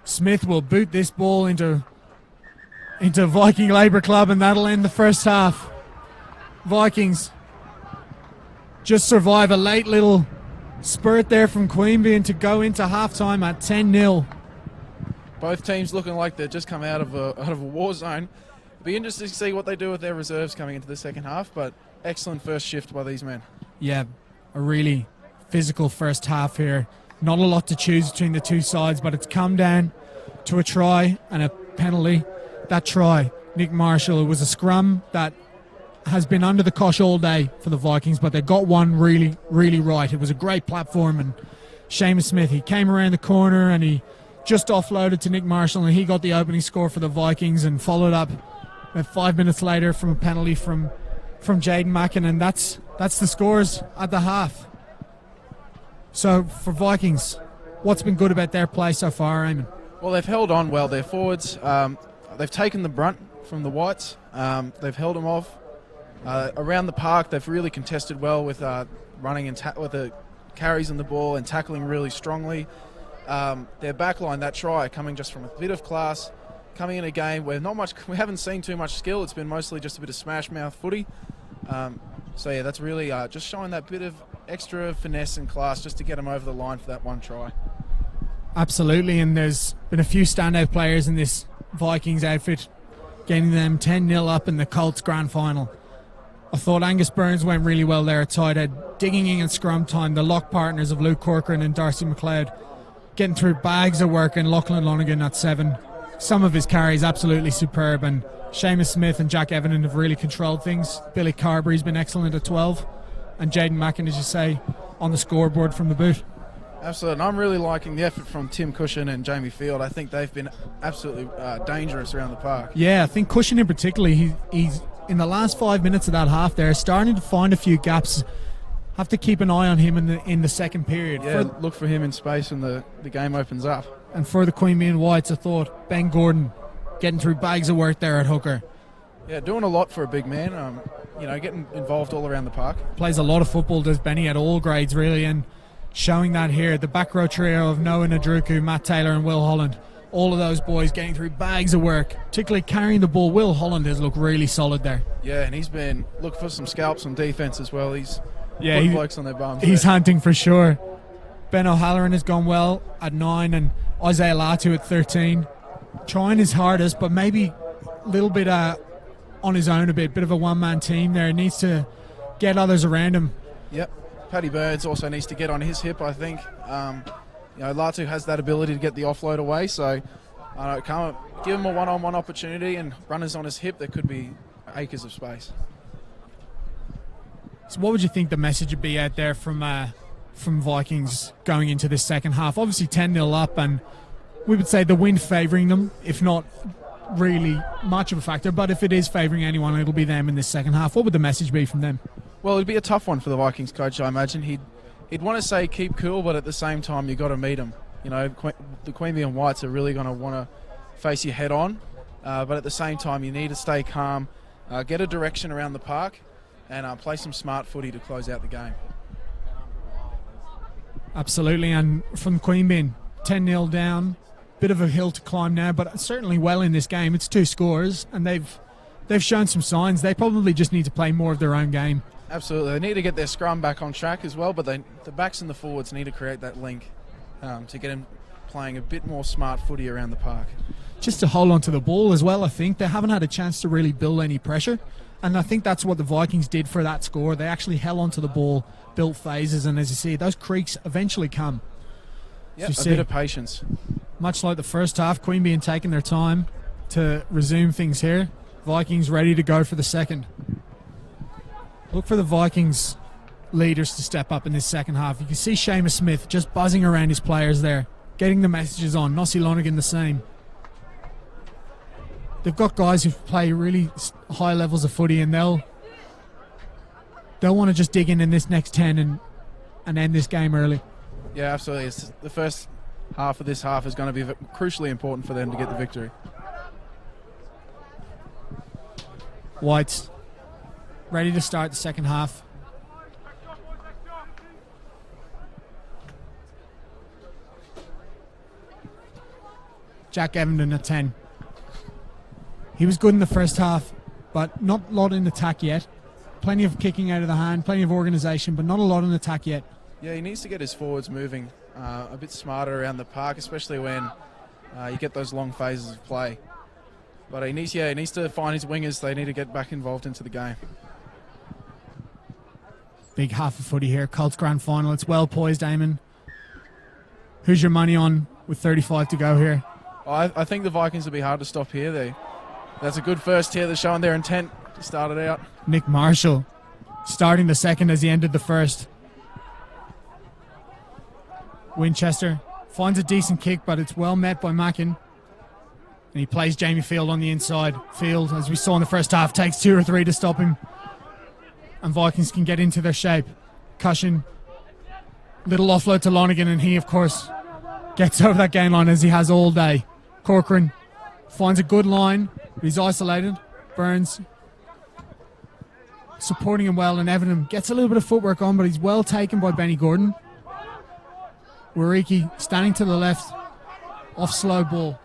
Smith will boot this ball into Viking Labour Club, and that'll end the first half. Vikings just survive a late little spurt there from Queanbeyan to go into halftime at 10-0. Both teams looking like they've just come out of a war zone. It'll be interesting to see what they do with their reserves coming into the second half, but excellent first shift by these men. Yeah, a really physical first half here. Not a lot to choose between the two sides, but it's come down to a try and a penalty. That try, Nick Marshall, it was a scrum that has been under the cosh all day for the Vikings, but they got one really, really right. It was a great platform, and Seamus Smith, he came around the corner and he just offloaded to Nick Marshall, and he got the opening score for the Vikings and followed up 5 minutes later from a penalty from Jaden Mackin, and that's the scores at the half. So for Vikings, what's been good about their play so far, Eamon? Well, they've held on well. Their forwards, they've taken the brunt from the Whites. They've held them off. Around the park, they've really contested well with running and with the carries in the ball and tackling really strongly. Their backline, that try, coming just from a bit of class, coming in a game where we haven't seen too much skill. It's been mostly just a bit of smash mouth footy. So yeah, that's really just showing that bit of extra finesse and class just to get them over the line for that one try. Absolutely, and there's been a few standout players in this Vikings outfit, getting them 10-0 up in the Colts grand final. I thought Angus Burns went really well there at tight head, digging in at scrum time, the lock partners of Luke Corcoran and Darcy McLeod, getting through bags of work, and Lachlan Lonergan at 7. Some of his carries absolutely superb, and Seamus Smith and Jack Evanen have really controlled things. Billy Carberry's been excellent at 12, and Jaden Mackin, as you say, on the scoreboard from the boot. Absolutely, and I'm really liking the effort from Tim Cushion and Jamie Field. I think they've been absolutely dangerous around the park. Yeah, I think Cushion in particular, he's in the last 5 minutes of that half there, starting to find a few gaps. Have to keep an eye on him in the second period. Yeah, look for him in space when the game opens up. And for the Queanbeyan Whites, I thought Ben Gordon getting through bags of work there at hooker. Yeah, doing a lot for a big man. Getting involved all around the park. Plays a lot of football, does Benny, at all grades really, and showing that here. The back row trio of Noah Nadruku, Matt Taylor and Will Holland. All of those boys getting through bags of work, particularly carrying the ball. Will Holland has looked really solid there. Yeah, and he's been looking for some scalps on defence as well. He's putting blokes on their bums. He's hunting for sure. Ben O'Halloran has gone well at 9, and Isaiah Latu at 13. Trying his hardest, but maybe a little bit on his own a bit of a one-man team there. He needs to get others around him. Yep. Paddy Burns also needs to get on his hip, I think. Latu has that ability to get the offload away, so can't give him a one-on-one opportunity, and runners on his hip, there could be acres of space. So what would you think the message would be out there from Vikings going into this second half? Obviously 10-0 up, and we would say the win favouring them, if not really much of a factor, but if it is favouring anyone, it'll be them in this second half. What would the message be from them? Well, it'd be a tough one for the Vikings coach, I imagine. He'd want to say keep cool, but at the same time, you've got to meet them. The Queanbeyan Whites are really going to want to face you head on, but at the same time, you need to stay calm, get a direction around the park, and play some smart footy to close out the game. Absolutely, and from Queanbeyan, 10-0 down, bit of a hill to climb now, but certainly well in this game. It's 2 scores, and they've shown some signs. They probably just need to play more of their own game. Absolutely. They need to get their scrum back on track as well, but the backs and the forwards need to create that link to get them playing a bit more smart footy around the park. Just to hold on to the ball as well, I think. They haven't had a chance to really build any pressure, and I think that's what the Vikings did for that score. They actually held on to the ball, built phases, and as you see, those creaks eventually come. Yeah, a bit of patience. Much like the first half, Queanbeyan taking their time to resume things here. Vikings ready to go for the second. Look for the Vikings leaders to step up in this second half. You can see Seamus Smith just buzzing around his players there, getting the messages on. Nossi Lonergan the same. They've got guys who play really high levels of footy, and they'll want to just dig in this next 10 and end this game early. Yeah, absolutely. It's the first half of this half is going to be crucially important for them to get the victory. Whites ready to start the second half. Jack Evanen at 10. He was good in the first half, but not a lot in attack yet. Plenty of kicking out of the hand, plenty of organisation, but not a lot in attack yet. Yeah, he needs to get his forwards moving a bit smarter around the park, especially when you get those long phases of play. But he needs to find his wingers. They need to get back involved into the game. Big half of footy here. Colts grand final. It's well poised, Eamon. Who's your money on with 35 to go here? I think the Vikings will be hard to stop here. That's a good first here. They're showing their intent to start it out. Nick Marshall starting the second as he ended the first. Winchester finds a decent kick, but it's well met by Mackin. And he plays Jamie Field on the inside. Field, as we saw in the first half, takes 2 or 3 to stop him. And Vikings can get into their shape. Cushion, little offload to Lonergan, and he, of course, gets over that gain line as he has all day. Corcoran finds a good line, but he's isolated. Burns supporting him well, and Evan gets a little bit of footwork on, but he's well taken by Benny Gordon. Wariki standing to the left, off slow ball.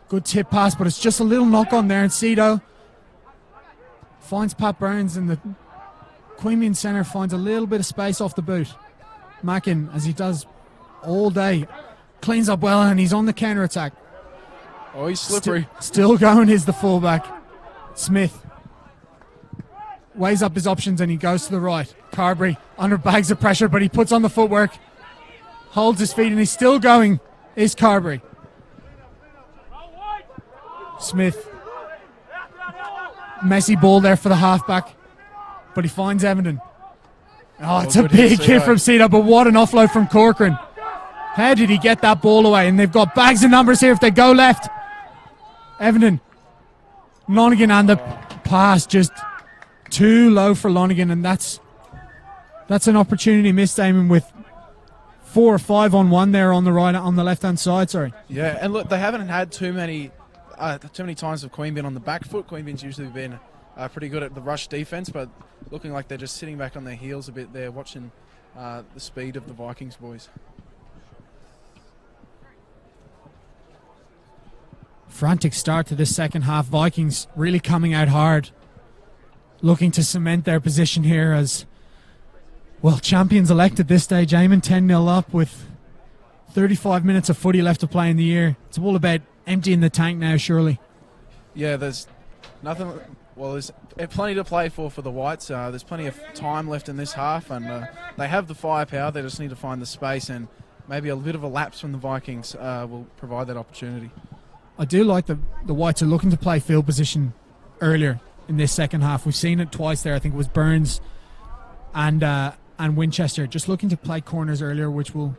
Good tip pass, but it's just a little knock on there, and Cito finds Pat Burns, and the Queanbeyan centre finds a little bit of space off the boot. Mackin, as he does all day, cleans up well, and he's on the counter attack. Oh, he's slippery. Still going is the fullback. Smith weighs up his options and he goes to the right. Carberry under bags of pressure, but he puts on the footwork, holds his feet, and he's still going, is Carberry. Smith, messy ball there for the halfback, but he finds Everton. Oh, it's a big hit from Cito, but what an offload from Corcoran. How did he get that ball away? And they've got bags of numbers here if they go left. Everton, Lonergan, and the pass just too low for Lonergan, and that's an opportunity missed, Damon, with 4 or 5 on 1 there on the right, on the left hand side. Sorry. Yeah, and look, they haven't had too many times of Queanbeyan on the back foot. Queanbeyan's usually been pretty good at the rush defense, but looking like they're just sitting back on their heels a bit there, watching the speed of the Vikings boys. Frantic start to this second half. Vikings really coming out hard, looking to cement their position here as, well, champions elect at this stage. Eamon 10-0 up with 35 minutes of footy left to play in the year. It's all about emptying the tank now, surely. Yeah, there's nothing. Well, there's plenty to play for the Whites. There's plenty of time left in this half, and they have the firepower. They just need to find the space, and maybe a bit of a lapse from the Vikings will provide that opportunity. I do like the Whites are looking to play field position earlier in this second half. We've seen it twice there. I think it was Burns and Winchester just looking to play corners earlier, which will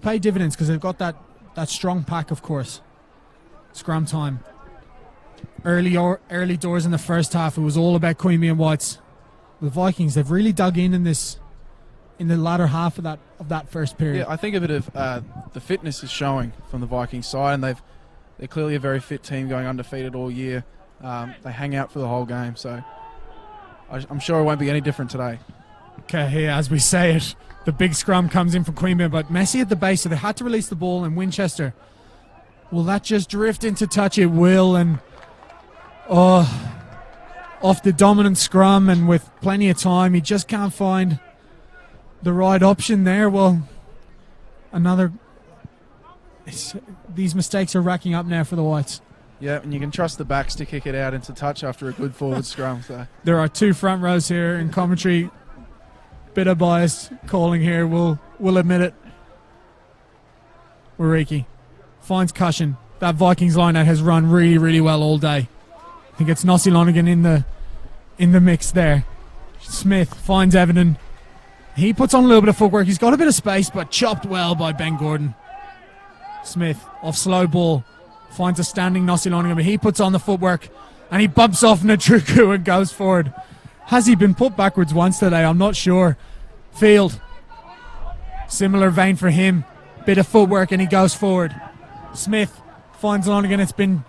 pay dividends because they've got that strong pack, of course. Scrum time. Early doors in the first half. It was all about Queanbeyan Whites. The Vikings, they've really dug in the latter half of that first period. Yeah, I think a bit of the fitness is showing from the Vikings side, and they're clearly a very fit team, going undefeated all year. They hang out for the whole game, so I'm sure it won't be any different today. Okay, here, as we say it, the big scrum comes in from Queanbeyan, but messy at the base, so they had to release the ball, and Winchester, will that just drift into touch? It will, and off the dominant scrum and with plenty of time, he just can't find the right option there. Well, these mistakes are racking up now for the Whites. Yeah, and you can trust the backs to kick it out into touch after a good forward scrum. So there are 2 front rows here in commentary. Bit of bias calling here, we'll admit it. Wariki finds Cushion. That Vikings line out has run really, really well all day. I think it's Nossi Lonergan in the mix there. Smith finds Everton. He puts on a little bit of footwork. He's got a bit of space, but chopped well by Ben Gordon. Smith off slow ball finds a standing Nossi Lonergan, but he puts on the footwork and he bumps off Natruku and goes forward. Has he been put backwards once today? I'm not sure. Field, similar vein for him. Bit of footwork and he goes forward. Smith finds Lonergan. It's been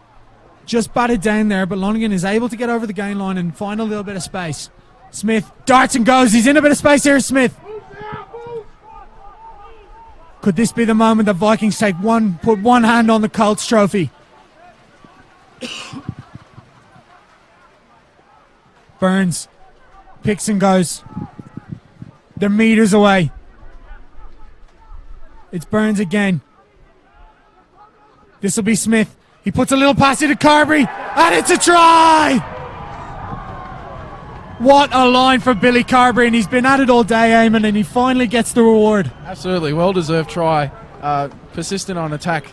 just batted down there, but Lonergan is able to get over the gain line and find a little bit of space. Smith darts and goes. He's in a bit of space here, Smith. Could this be the moment the Vikings put one hand on the Colts trophy? Burns picks and goes. They're meters away. It's Burns again. This will be Smith. He puts a little pass into Carberry, and it's a try! What a line from Billy Carberry, and he's been at it all day, Eamon, and he finally gets the reward. Absolutely, well-deserved try. Persistent on attack.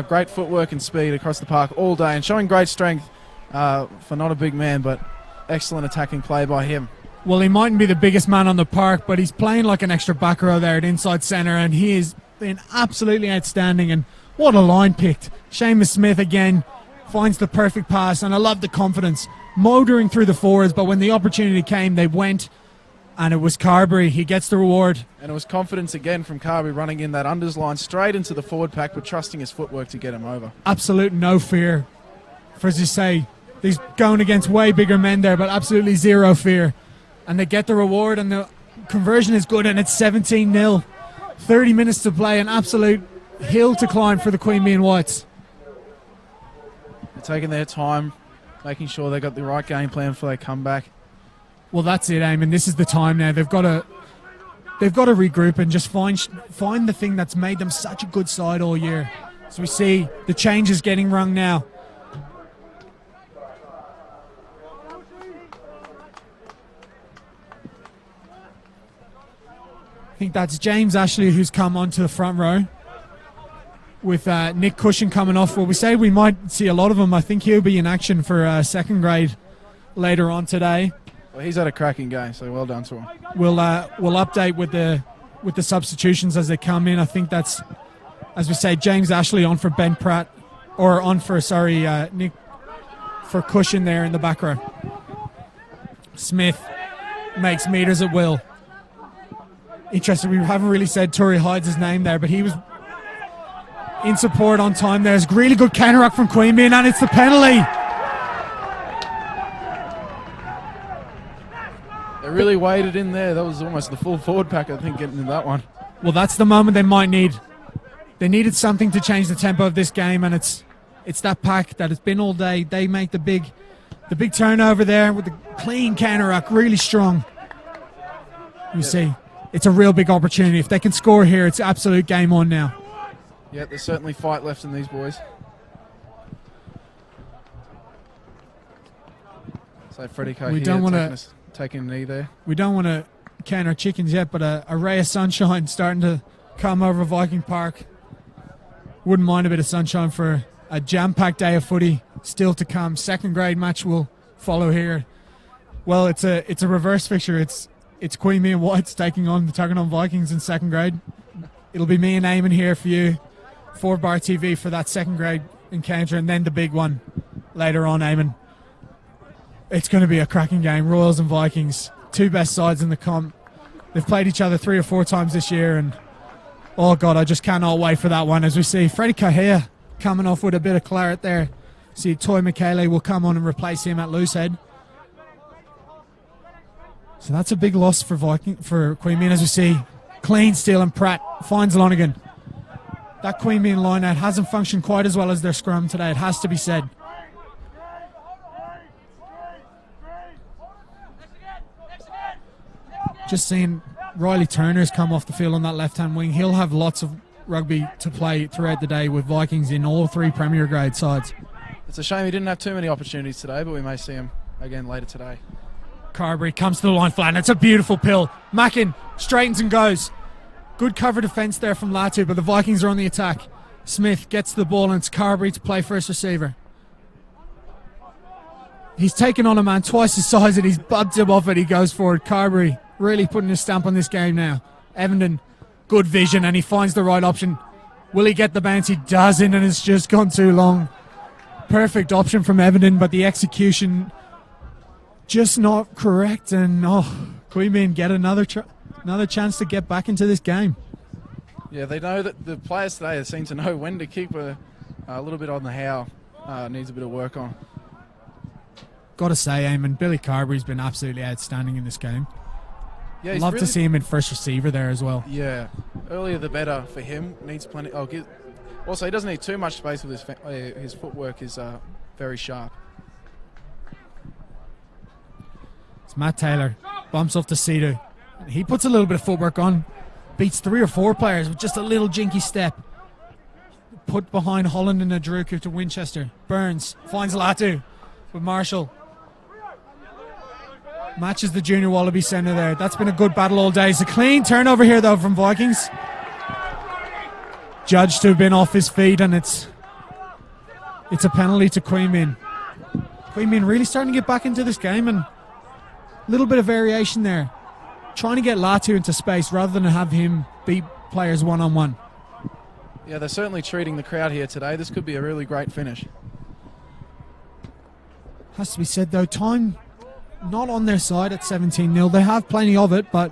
Great footwork and speed across the park all day, and showing great strength for not a big man, but excellent attacking play by him. Well, he mightn't be the biggest man on the park, but he's playing like an extra back row there at inside centre, and he has been absolutely outstanding. And what a line picked. Seamus Smith again finds the perfect pass, and I love the confidence. Motoring through the forwards, but when the opportunity came, they went, and it was Carberry. He gets the reward. And it was confidence again from Carberry running in that unders line straight into the forward pack, but trusting his footwork to get him over. Absolute no fear. For, as you say, he's going against way bigger men there, but absolutely zero fear. And they get the reward, and the conversion is good, and it's 17-0. 30 minutes to play, an absolute hill to climb for the Queanbeyan Whites. They're taking their time, making sure they got the right game plan for their comeback. Well, that's it, Eamon. This is the time now. They've got to regroup and just find the thing that's made them such a good side all year. So we see the changes getting rung now. I think that's James Ashley who's come onto the front row with Nick Cushion coming off. Well, we say we might see a lot of them. I think he'll be in action for second grade later on today. Well, he's had a cracking game, so well done to him. We'll update with the substitutions as they come in. I think that's, as we say, James Ashley on for Ben Pratt, or on for Nick for Cushion there in the back row. Smith makes meters at will. Interesting, we haven't really said Turi Hyde's his name there, but he was in support on time. There's really good counter-ruck from Queanbeyan, and it's the penalty. They really waded in there. That was almost the full forward pack, I think, getting in that one. Well, that's the moment they might need. They needed something to change the tempo of this game, and it's that pack that it's been all day. They make the big turnover there with the clean counter-ruck, really strong. You see, it's a real big opportunity. If they can score here, it's absolute game on now. Yeah, there's certainly fight left in these boys. So Freddie Coe taking a knee there. We don't want to count our chickens yet, but a ray of sunshine starting to come over Viking Park. Wouldn't mind a bit of sunshine for a jam-packed day of footy still to come. Second grade match will follow here. Well, it's a reverse fixture. It's Queanbeyan Whites taking on the Tuggeranong Vikings in second grade. It'll be me and Eamon here for you, 4-bar TV for that second grade encounter, and then the big one later on, Eamon. It's going to be a cracking game. Royals and Vikings, two best sides in the comp. They've played each other 3 or 4 times this year, and oh God, I just cannot wait for that one. As we see Freddie Coe coming off with a bit of claret there. See Toy Michele will come on and replace him at loosehead. So that's a big loss for Queanbeyan, as we see clean steal, and Pratt finds Lonergan. That Queanbeyan line-out hasn't functioned quite as well as their scrum today, it has to be said. Just seeing Riley Turner's come off the field on that left-hand wing. He'll have lots of rugby to play throughout the day with Vikings in all 3 Premier grade sides. It's a shame he didn't have too many opportunities today, but we may see him again later today. Carberry comes to the line flat, and it's a beautiful pill. Mackin straightens and goes. Good cover defence there from Latu, but the Vikings are on the attack. Smith gets the ball, and it's Carberry to play first receiver. He's taken on a man twice his size, and he's bubbed him off it. He goes forward. Carberry really putting his stamp on this game now. Evenden, good vision, and he finds the right option. Will he get the bounce? He doesn't, and it's just gone too long. Perfect option from Evenden, but the execution just not correct, and Queanbeyan get another chance to get back into this game. Yeah, they know that the players today seem to know when to keep a little bit on the how. Needs a bit of work on. Got to say, Eamon, Billy Carberry's been absolutely outstanding in this game. Yeah, Love to see him in first receiver there as well. Yeah, earlier the better for him. Needs plenty. Also, he doesn't need too much space with his footwork is very sharp. It's Matt Taylor, bumps off to Cedo. He puts a little bit of footwork on, beats 3 or 4 players with just a little jinky step. Put behind Holland and Adruku to Winchester. Burns finds Latu with Marshall. Matches the junior Wallaby centre there. That's been a good battle all day. It's a clean turnover here though from Vikings. Judged to have been off his feet, and it's a penalty to Queanbeyan. Queanbeyan really starting to get back into this game, and a little bit of variation there. Trying to get Latu into space rather than have him beat players one-on-one. Yeah, they're certainly treating the crowd here today. This could be a really great finish. Has to be said, though, time not on their side at 17-0. They have plenty of it, but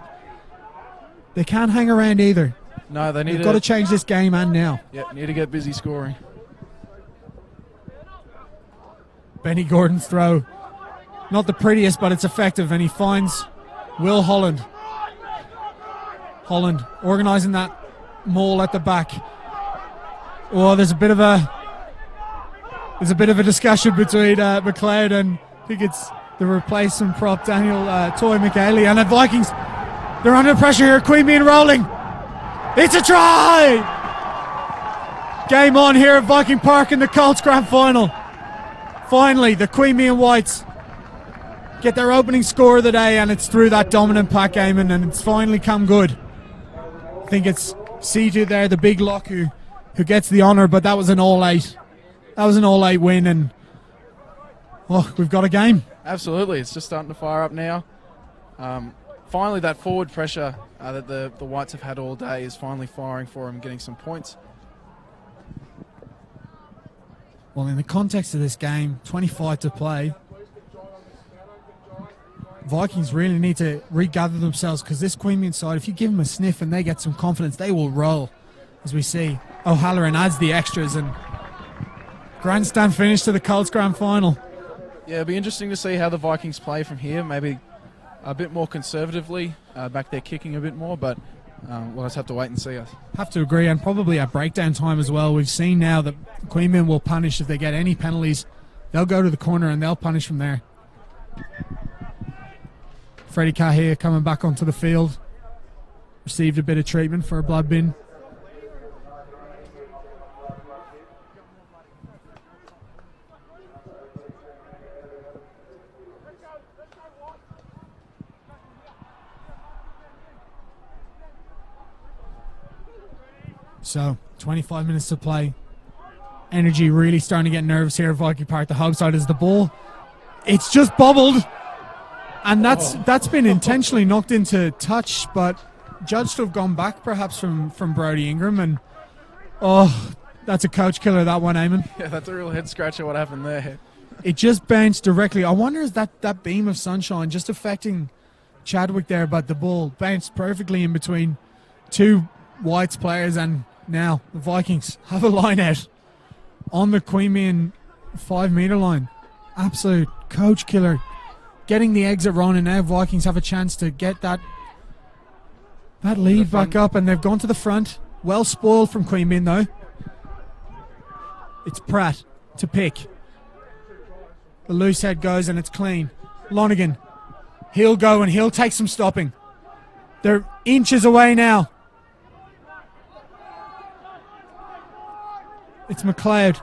they can't hang around either. No, They've got to change this game, and now. Yeah, need to get busy scoring. Benny Gordon's throw, not the prettiest, but it's effective, and he finds Will Holland. Holland organising that maul at the back. Oh, there's a bit of a discussion between McLeod and I think it's the replacement prop Daniel Toy McAley, and the Vikings, they're under pressure here. Queanbeyan rolling. It's a try. Game on here at Viking Park in the Colts grand final. Finally, the Queanbeyan Whites get their opening score of the day, and it's through that dominant pack game, and it's finally come good. I think it's C2 there, the big lock, who gets the honour, but that was an all-8. That was an all-8 win, and we've got a game. Absolutely, it's just starting to fire up now. Finally, that forward pressure that the Whites have had all day is finally firing for them, getting some points. Well, in the context of this game, 25 to play, Vikings really need to regather themselves, because this Queanbeyan side, if you give them a sniff and they get some confidence, they will roll, as we see. O'Halloran adds the extras, and grandstand finish to the Colts grand final. Yeah, it'll be interesting to see how the Vikings play from here. Maybe a bit more conservatively, back there kicking a bit more, but we'll just have to wait and see. Have to agree, and probably at breakdown time as well. We've seen now that Queanbeyan will punish if they get any penalties. They'll go to the corner and they'll punish from there. Freddie Cahia coming back onto the field. Received a bit of treatment for a blood bin. So, 25 minutes to play. Energy really starting to get nervous here at Viking Park. The home side is the ball. It's just bobbled. And that's been intentionally knocked into touch, but judged to have gone back perhaps from Brody Ingram. And, that's a coach killer, that one, Eamon. Yeah, that's a real head scratcher what happened there. It just bounced directly. I wonder, is that beam of sunshine just affecting Chadwick there, but the ball bounced perfectly in between two Whites players, and now the Vikings have a line out on the Queanbeyan 5-metre line. Absolute coach killer. Getting the exit wrong, and now Vikings have a chance to get that lead back up, and they've gone to the front. Well spoiled from Queanbeyan though. It's Pratt to pick. The loose head goes and it's clean. Lonergan, he'll go and he'll take some stopping. They're inches away now. It's McLeod.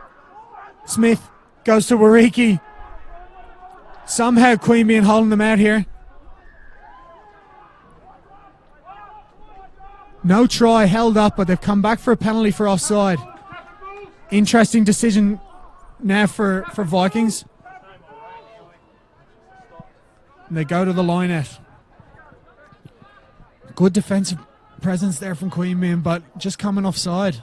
Smith goes to Wariki. Somehow Queanbeyan holding them out here. No try held up, but they've come back for a penalty for offside. Interesting decision now for Vikings. And they go to the line out. Good defensive presence there from Queanbeyan, but just coming offside.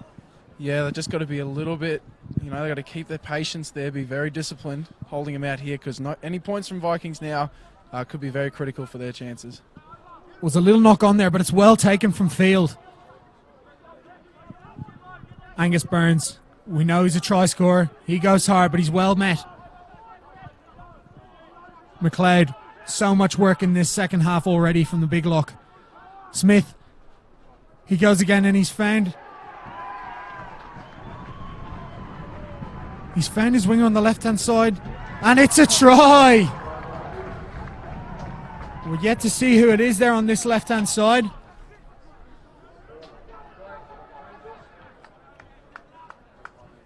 Yeah, they've just got to be a little bit, they've got to keep their patience there, be very disciplined, holding them out here, because any points from Vikings now could be very critical for their chances. Was a little knock on there, but it's well taken from field. Angus Burns, we know he's a try scorer. He goes hard, but he's well met. McLeod, so much work in this second half already from the big lock. Smith, he goes again, and he's found his winger on the left-hand side, and it's a try. We're yet to see who it is there on this left-hand side.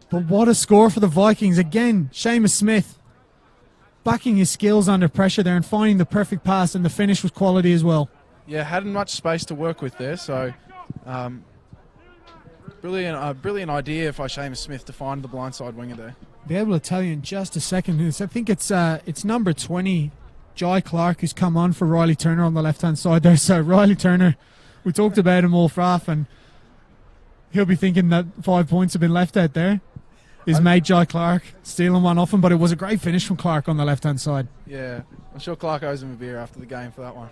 But what a score for the Vikings. Again, Seamus Smith backing his skills under pressure there and finding the perfect pass, and the finish was quality as well. Yeah, hadn't much space to work with there, so brilliant idea by Seamus Smith to find the blindside winger there. Be able to tell you in just a second. I think it's number 20, Jai Clark, who's come on for Riley Turner on the left-hand side there. So Riley Turner, we talked about him all off, and he'll be thinking that 5 points have been left out there. His mate Jai Clark stealing one off him, but it was a great finish from Clark on the left-hand side. Yeah, I'm sure Clark owes him a beer after the game for that one.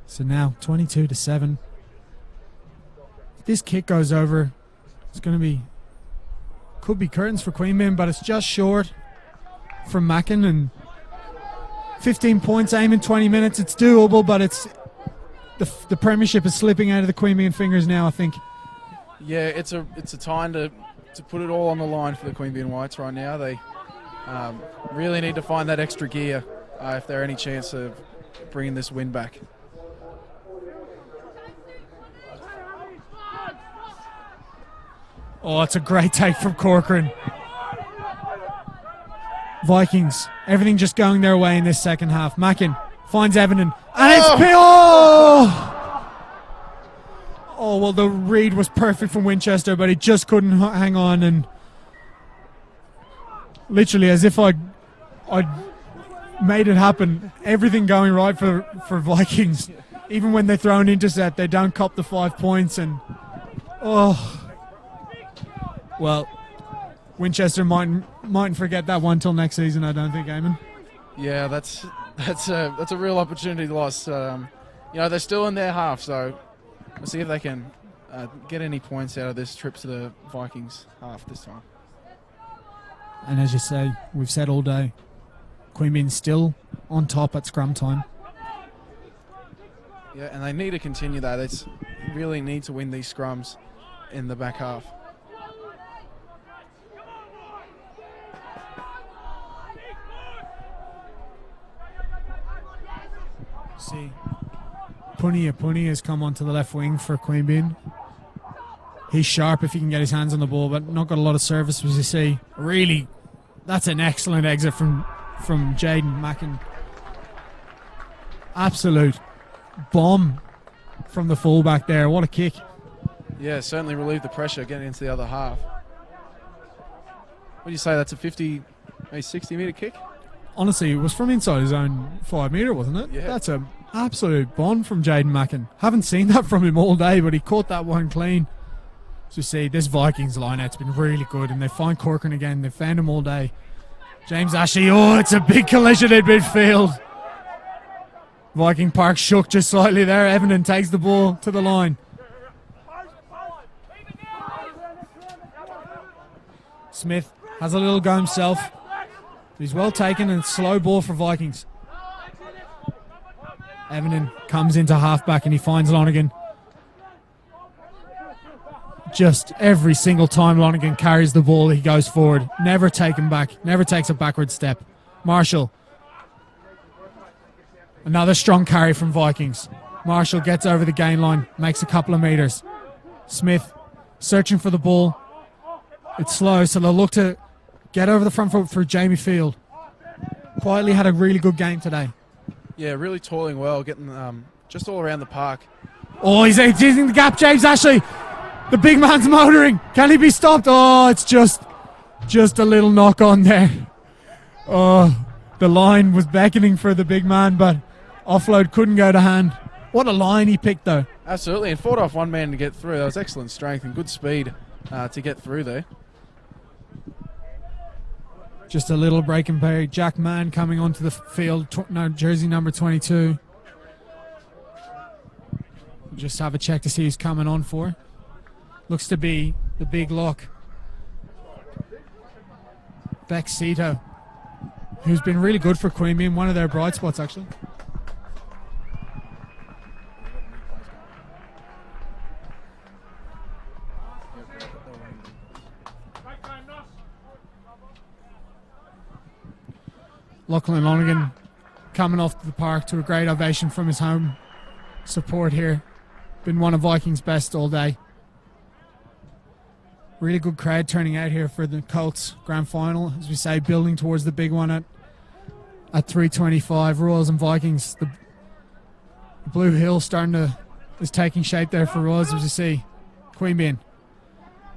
So now 22-7. If this kick goes over, it's going to be, could be curtains for Queanbeyan, but it's just short from Mackin, and 15 points, aim in 20 minutes. It's doable, but it's the premiership is slipping out of the Queanbeyan fingers now, I think. Yeah, it's a time to put it all on the line for the Queanbeyan Whites right now. They really need to find that extra gear if there are any chance of bringing this win back. Oh, it's a great take from Corcoran. Vikings, everything just going their way in this second half. Mackin finds Evanen, and it's Oh, well, the read was perfect from Winchester, but he just couldn't hang on, and literally as if I'd made it happen. Everything going right for Vikings. Even when they throw an intercept, they don't cop the 5 points, and well, Winchester mightn't forget that one till next season, I don't think, Eamon. Yeah, that's a real opportunity loss. They're still in their half, so we'll see if they can get any points out of this trip to the Vikings half this time. And as you say, we've said all day, Queanbeyan still on top at scrum time. Yeah, and they need to continue that. They really need to win these scrums in the back half. See, Puni has come onto the left wing for Queanbeyan. He's sharp if he can get his hands on the ball, but not got a lot of service, as you see. Really, that's an excellent exit from Jaden Mackin. Absolute bomb from the fullback there. What a kick. Yeah, certainly relieved the pressure getting into the other half. What do you say, that's a 50, maybe 60-metre kick? Honestly, it was from inside his own 5 metre, wasn't it? Yeah. That's an absolute bomb from Jaden Mackin. Haven't seen that from him all day, but he caught that one clean. So you see, this Vikings line-out's been really good, and they find Corcoran again. They've found him all day. James Ashley, it's a big collision in midfield. Viking Park shook just slightly there. Evanen takes the ball to the line. Smith has a little go himself. He's well taken, and slow ball for Vikings. Evanen comes into halfback and he finds Lonergan. Just every single time Lonergan carries the ball, he goes forward. Never taken back, never takes a backward step. Marshall. Another strong carry from Vikings. Marshall gets over the gain line, makes a couple of meters. Smith searching for the ball. It's slow, so they'll look to get over the front foot for Jamie Field. Quietly had a really good game today. Yeah, really toiling well, getting just all around the park. Oh, he's using the gap, James Ashley. The big man's motoring. Can he be stopped? Oh, it's just a little knock on there. Oh, the line was beckoning for the big man, but offload couldn't go to hand. What a line he picked, though. Absolutely, and fought off one man to get through. That was excellent strength and good speed to get through there. Just a little break and play. Jack Mann coming onto the field. Jersey number 22. Just have a check to see who's coming on for. Looks to be the big lock. Bex Cito, who's been really good for Queanbeyan. One of their bright spots, actually. Lachlan Lonergan coming off the park to a great ovation from his home support here. Been one of Vikings' best all day. Really good crowd turning out here for the Colts grand final. As we say, building towards the big one at at 3:25. Royals and Vikings. The Blue Hill is taking shape there for Royals, as you see. Queanbeyan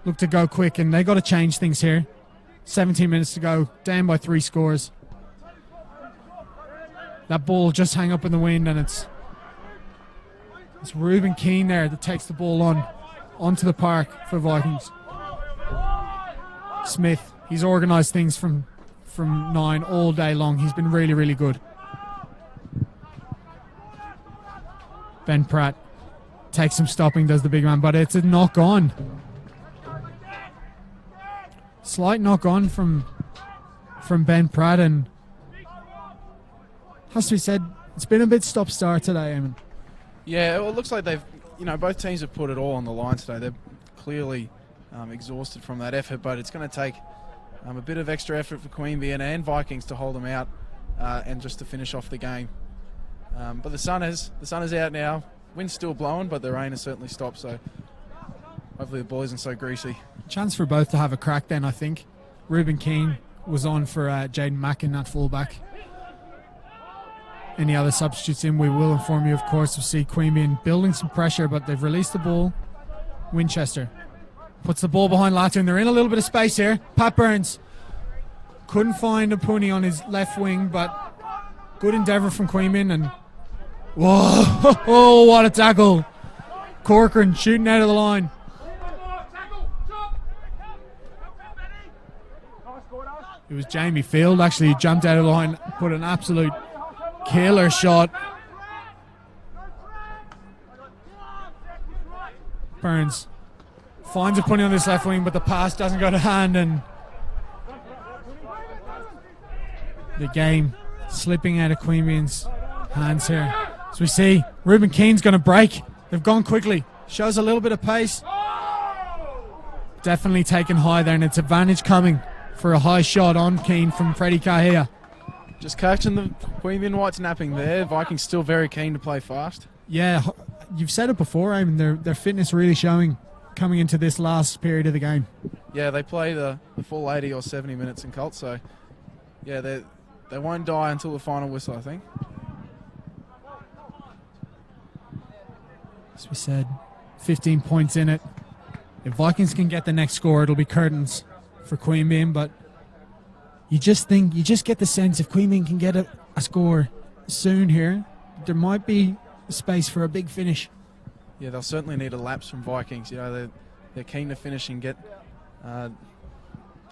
look to go quick, and they got to change things here. 17 minutes to go, down by 3 scores. That ball just hang up in the wind, and it's Reuben Keane there that takes the ball onto the park for Vikings. Smith, he's organised things from 9 all day long. He's been really, really good. Ben Pratt takes some stopping, does the big man, but it's a knock on. Slight knock on from Ben Pratt, and has to be said, it's been a bit stop-start today, Eamon. Yeah, well, it looks like both teams have put it all on the line today. They're clearly exhausted from that effort, but it's going to take a bit of extra effort for Queanbeyan and Vikings to hold them out and just to finish off the game. But the sun is out now. Wind's still blowing, but the rain has certainly stopped, so hopefully the ball isn't so greasy. Chance for both to have a crack then, I think. Reuben Keane was on for Jaden Mackin at fullback. Any other substitutes in, we will inform you, of course. We'll see Queanbeyan building some pressure, but they've released the ball. Winchester puts the ball behind Latoon. They're in a little bit of space here. Pat Burns couldn't find a Puni on his left wing, but good endeavour from Queanbeyan. And whoa, oh, what a tackle! Corcoran shooting out of the line. It was Jamie Field actually who jumped out of the line, put an absolute killer shot. Burns finds a Puni on this left wing, but the pass doesn't go to hand, and the game slipping out of Queanbeyan's hands here. As we see, Reuben Keane's going to break. They've gone quickly. Shows a little bit of pace. Definitely taken high there, and it's advantage coming for a high shot on Keane from Freddie Kahia. Just catching the Queanbeyan Whites napping there. Vikings still very keen to play fast. Yeah, you've said it before, Eamon, their fitness really showing coming into this last period of the game. Yeah, they play the full 80 or 70 minutes in Colts, so yeah, they won't die until the final whistle, I think. As we said, 15 points in it. If Vikings can get the next score, it'll be curtains for Queanbeyan, but you just get the sense if Queanbeyan can get a score soon here, there might be space for a big finish. Yeah, they'll certainly need a lapse from Vikings. You know, they're keen to finish and get the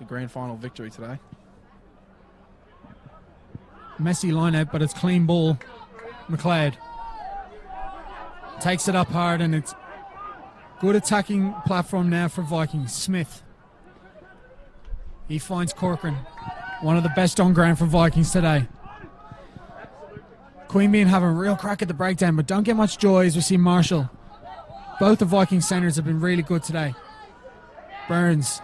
grand final victory today. Messy lineup, but it's clean ball. McLeod takes it up hard, and it's good attacking platform now for Vikings. Smith, he finds Corcoran, one of the best on ground for Vikings today. Queanbeyan have a real crack at the breakdown, but don't get much joy as we see Marshall. Both the Viking centres have been really good today. Burns.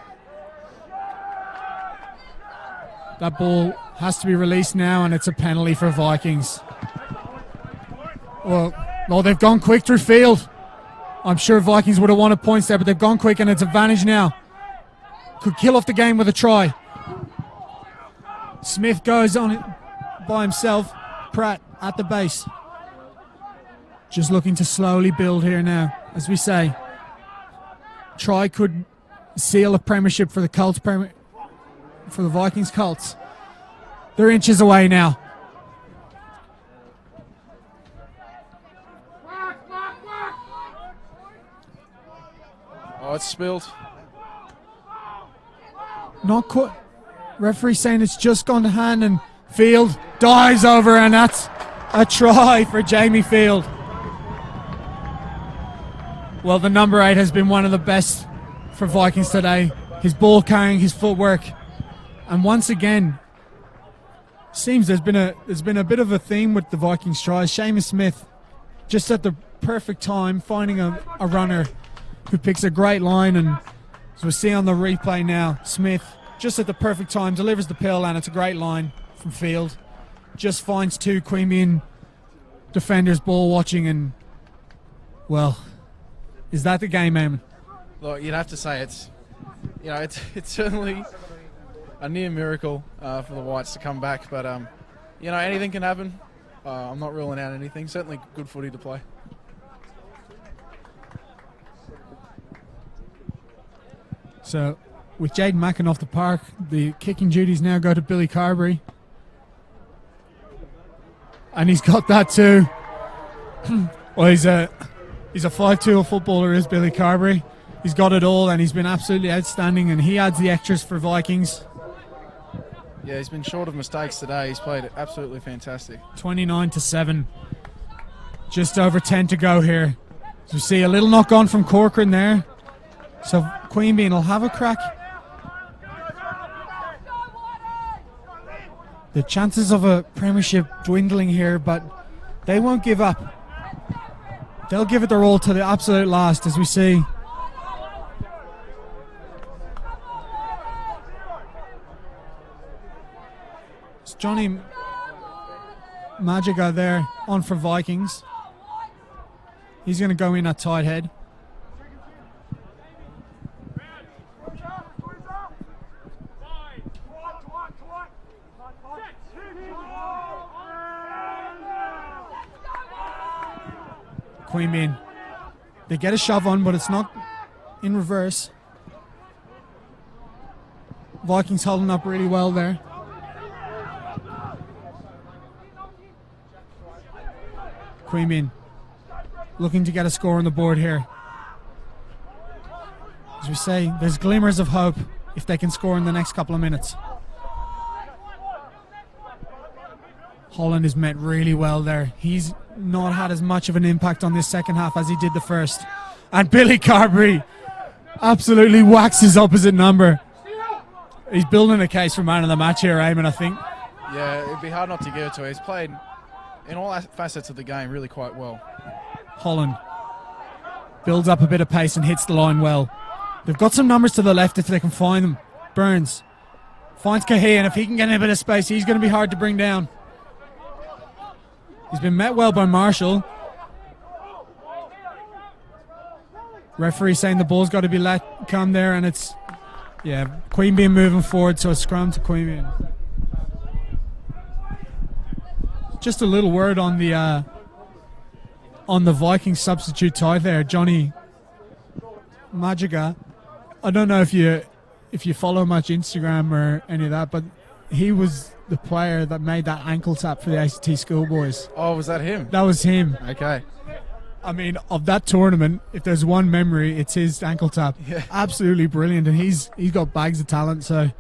That ball has to be released now, and it's a penalty for Vikings. Well, no, they've gone quick through field. I'm sure Vikings would have wanted points there, but they've gone quick, and it's advantage now. Could kill off the game with a try. Smith goes on it by himself. Pratt at the base. Just looking to slowly build here now, as we say. Try could seal a premiership for the Colts, for the Vikings Colts. They're inches away now. Oh, it's spilled. Not quite. Referee saying it's just gone to hand, and Field dives over, and that's a try for Jamie Field. Well, the number 8 has been one of the best for Vikings today. His ball carrying, his footwork, and once again, seems there's been a bit of a theme with the Vikings tries. Seamus Smith, just at the perfect time, finding a runner who picks a great line, and as we see on the replay now, Smith just at the perfect time delivers the pill, and it's a great line from Field. Just finds 2 Queanbeyan defenders ball watching, and well, is that the game, Eamon? Look, you'd have to say it's certainly a near miracle for the Whites to come back, but You know, anything can happen. I'm not ruling out anything. Certainly good footy to play. So, with Jaden Mackin off the park, the kicking duties now go to Billy Carberry. And he's got that too. Well, he's a 5'2" footballer, is Billy Carberry. He's got it all, and he's been absolutely outstanding, and he adds the extras for Vikings. Yeah, he's been short of mistakes today. He's played absolutely fantastic. 29-7. Just over 10 to go here. So we see a little knock on from Corcoran there. So Queanbeyan will have a crack. The chances of a premiership dwindling here, but they won't give up. They'll give it their all to the absolute last, as we see. It's Johnny Magica there on for Vikings. He's going to go in at tight head. Queanbeyan, they get a shove on, but it's not in reverse. Vikings holding up really well there. Queanbeyan looking to get a score on the board here. As we say, there's glimmers of hope if they can score in the next couple of minutes. Holland is met really well there. He's not had as much of an impact on this second half as he did the first. And Billy Carberry absolutely whacks his opposite number. He's building a case for man of the match here, Eamon, I think. Yeah, it'd be hard not to give it to him. He's played in all facets of the game really quite well. Holland builds up a bit of pace and hits the line well. They've got some numbers to the left if they can find them. Burns finds Cahey, and if he can get in a bit of space, he's going to be hard to bring down. He's been met well by Marshall. Referee saying the ball's got to be let come there, and it's, yeah, Queanbeyan moving forward, so a scrum to Queanbeyan. Just a little word on the Vikings substitute tie there, Johnny Magica. I don't know if you follow much Instagram or any of that, but he was the player that made that ankle tap for the ACT schoolboys. Oh, was that him? That was him. Okay. I mean, of that tournament, if there's one memory, it's his ankle tap. Yeah. Absolutely brilliant, and he's got bags of talent. So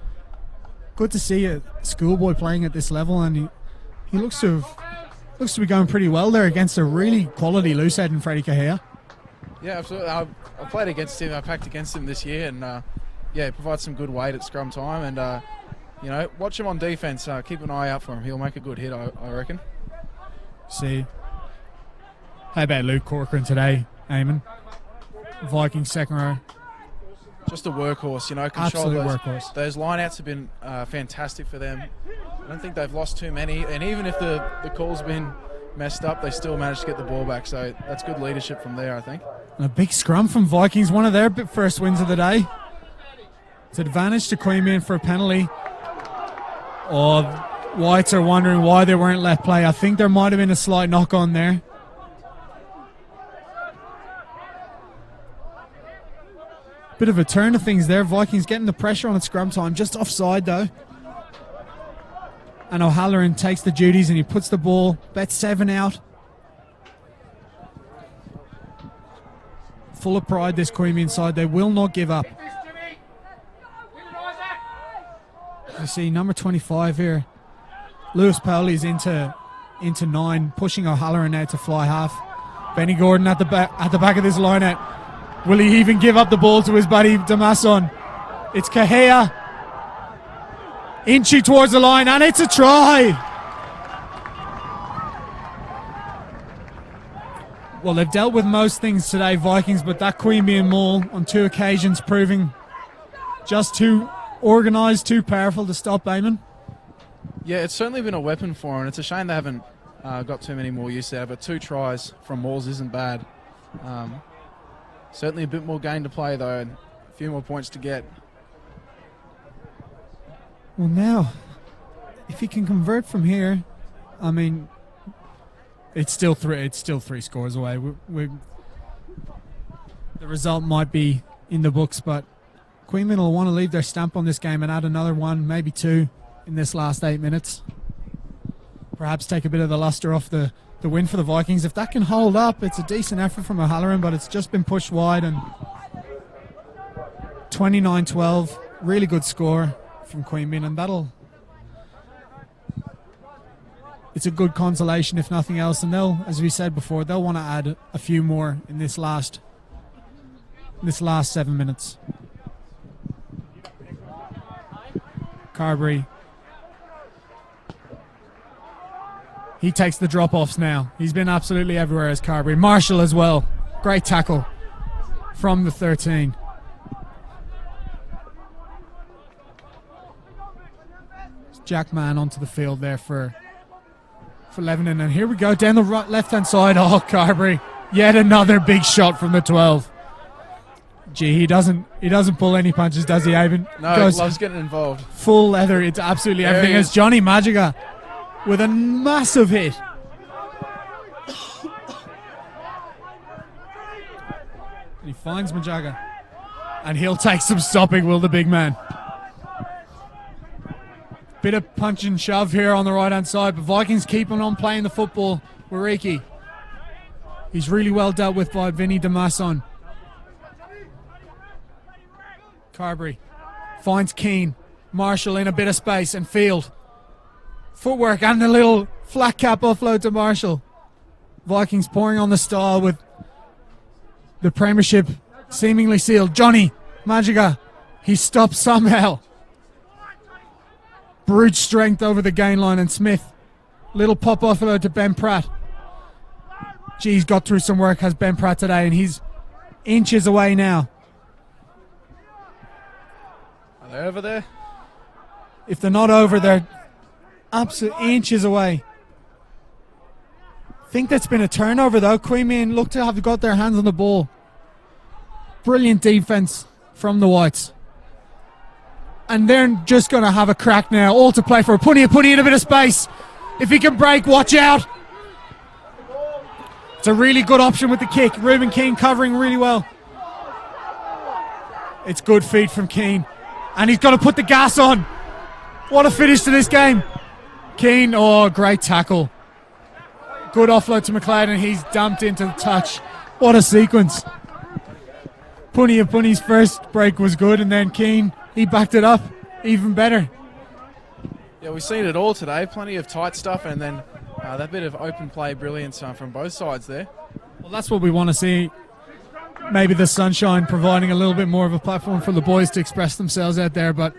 good to see a schoolboy playing at this level, and he looks to be going pretty well there against a really quality loosehead in Freddie Cahea. Yeah, absolutely. I played against him. I packed against him this year, and yeah, provides some good weight at scrum time. And you know, watch him on defense. Keep an eye out for him. He'll make a good hit, I reckon. See, how about Luke Corcoran today, Eamon? Vikings second row. Just a workhorse, you know. Control Absolute workhorse. Those lineouts have been fantastic for them. I don't think they've lost too many, and even if the call's been messed up, they still managed to get the ball back. So that's good leadership from there, I think. And a big scrum from Vikings, one of their first wins of the day. It's advantage to Queanbeyan for a penalty. Oh, Whites are wondering why they weren't let play. I think there might have been a slight knock on there. Bit of a turn of things there. Vikings getting the pressure on at scrum time, just offside though. And O'Halloran takes the duties and he puts the ball, bet 7 out. Full of pride, this Queanbeyan side. They will not give up. You see number 25 here. Lewis Powley's into 9, pushing O'Halloran out to fly half. Benny Gordon at the back of this lineout. Will he even give up the ball to his buddy Damason? It's Cahea. Inching towards the line, and it's a try. Well, they've dealt with most things today, Vikings, but that Queanbeyan maul on 2 occasions proving just too organised, too powerful to stop, Eamon. Yeah, it's certainly been a weapon for him. It's a shame they haven't got too many more use out of it. 2 tries from mauls isn't bad. Certainly a bit more game to play, though, and a few more points to get. Well, now, if he can convert from here, I mean, it's still three scores away. The result might be in the books, but Queanbeyan will want to leave their stamp on this game and add another one, maybe two, in this last 8 minutes. Perhaps take a bit of the luster off the win for the Vikings. If that can hold up, it's a decent effort from O'Halloran, but it's just been pushed wide. And 29-12, really good score from Queanbeyan, and it's a good consolation if nothing else. And they'll, as we said before, they'll want to add a few more in this last 7 minutes. Carberry. He takes the drop-offs now. He's been absolutely everywhere as Carberry. Marshall as well. Great tackle from the 13. Jack Mann onto the field there for Lebanon. And here we go down the left-hand side. Oh, Carberry. Yet another big shot from the 12. Gee, he doesn't pull any punches, does he, Avon? No, he loves getting involved. Full leather into absolutely everything. As Johnny Magiga with a massive hit. And he finds Majaga. And he'll take some stopping, will the big man. Bit of punch and shove here on the right-hand side, but Vikings keeping on playing the football. Wariki. He's really well dealt with by Vinny Damason. Carberry finds Keane. Marshall in a bit of space, and Field. Footwork and a little flat cap offload to Marshall. Vikings pouring on the stall with the premiership seemingly sealed. Johnny Magiga. He stops somehow. Brute strength over the gain line, and Smith. Little pop offload to Ben Pratt. He's got through some work, has Ben Pratt today, and he's inches away now. Are they over there? If they're not over, they're absolute inches away. I think that's been a turnover though. Queanbeyan look to have got their hands on the ball. Brilliant defense from the Whites. And they're just going to have a crack now. All to play for. Punny in a bit of space. If he can break, watch out. It's a really good option with the kick. Reuben Keane covering really well. It's good feed from Keane. And he's got to put the gas on. What a finish to this game. Keane, oh, great tackle. Good offload to McLeod, and he's dumped into the touch. What a sequence. Punny's first break was good, and then Keane, he backed it up even better. Yeah, we've seen it all today. Plenty of tight stuff, and then that bit of open play brilliance from both sides there. Well, that's what we want to see. Maybe the sunshine providing a little bit more of a platform for the boys to express themselves out there, but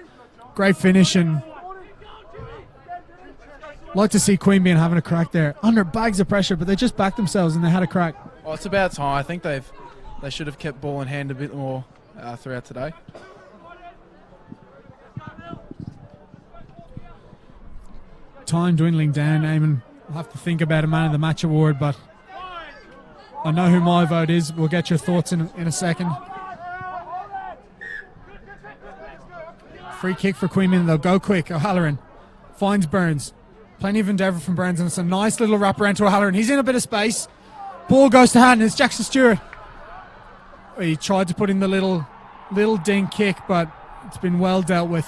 great finish, and like to see Queanbeyan having a crack there. Under bags of pressure, but they just backed themselves and they had a crack. Oh, it's about time. I think they should have kept ball in hand a bit more throughout today. Time dwindling down, Eamon. I'll have to think about a man of the match award, but I know who my vote is. We'll get your thoughts in a second. Free kick for Queanbeyan. They'll go quick. O'Halloran finds Burns. Plenty of endeavour from Burns, and it's a nice little wraparound to O'Halloran. He's in a bit of space. Ball goes to hand. It's Jackson Stewart. He tried to put in the little ding kick, but it's been well dealt with.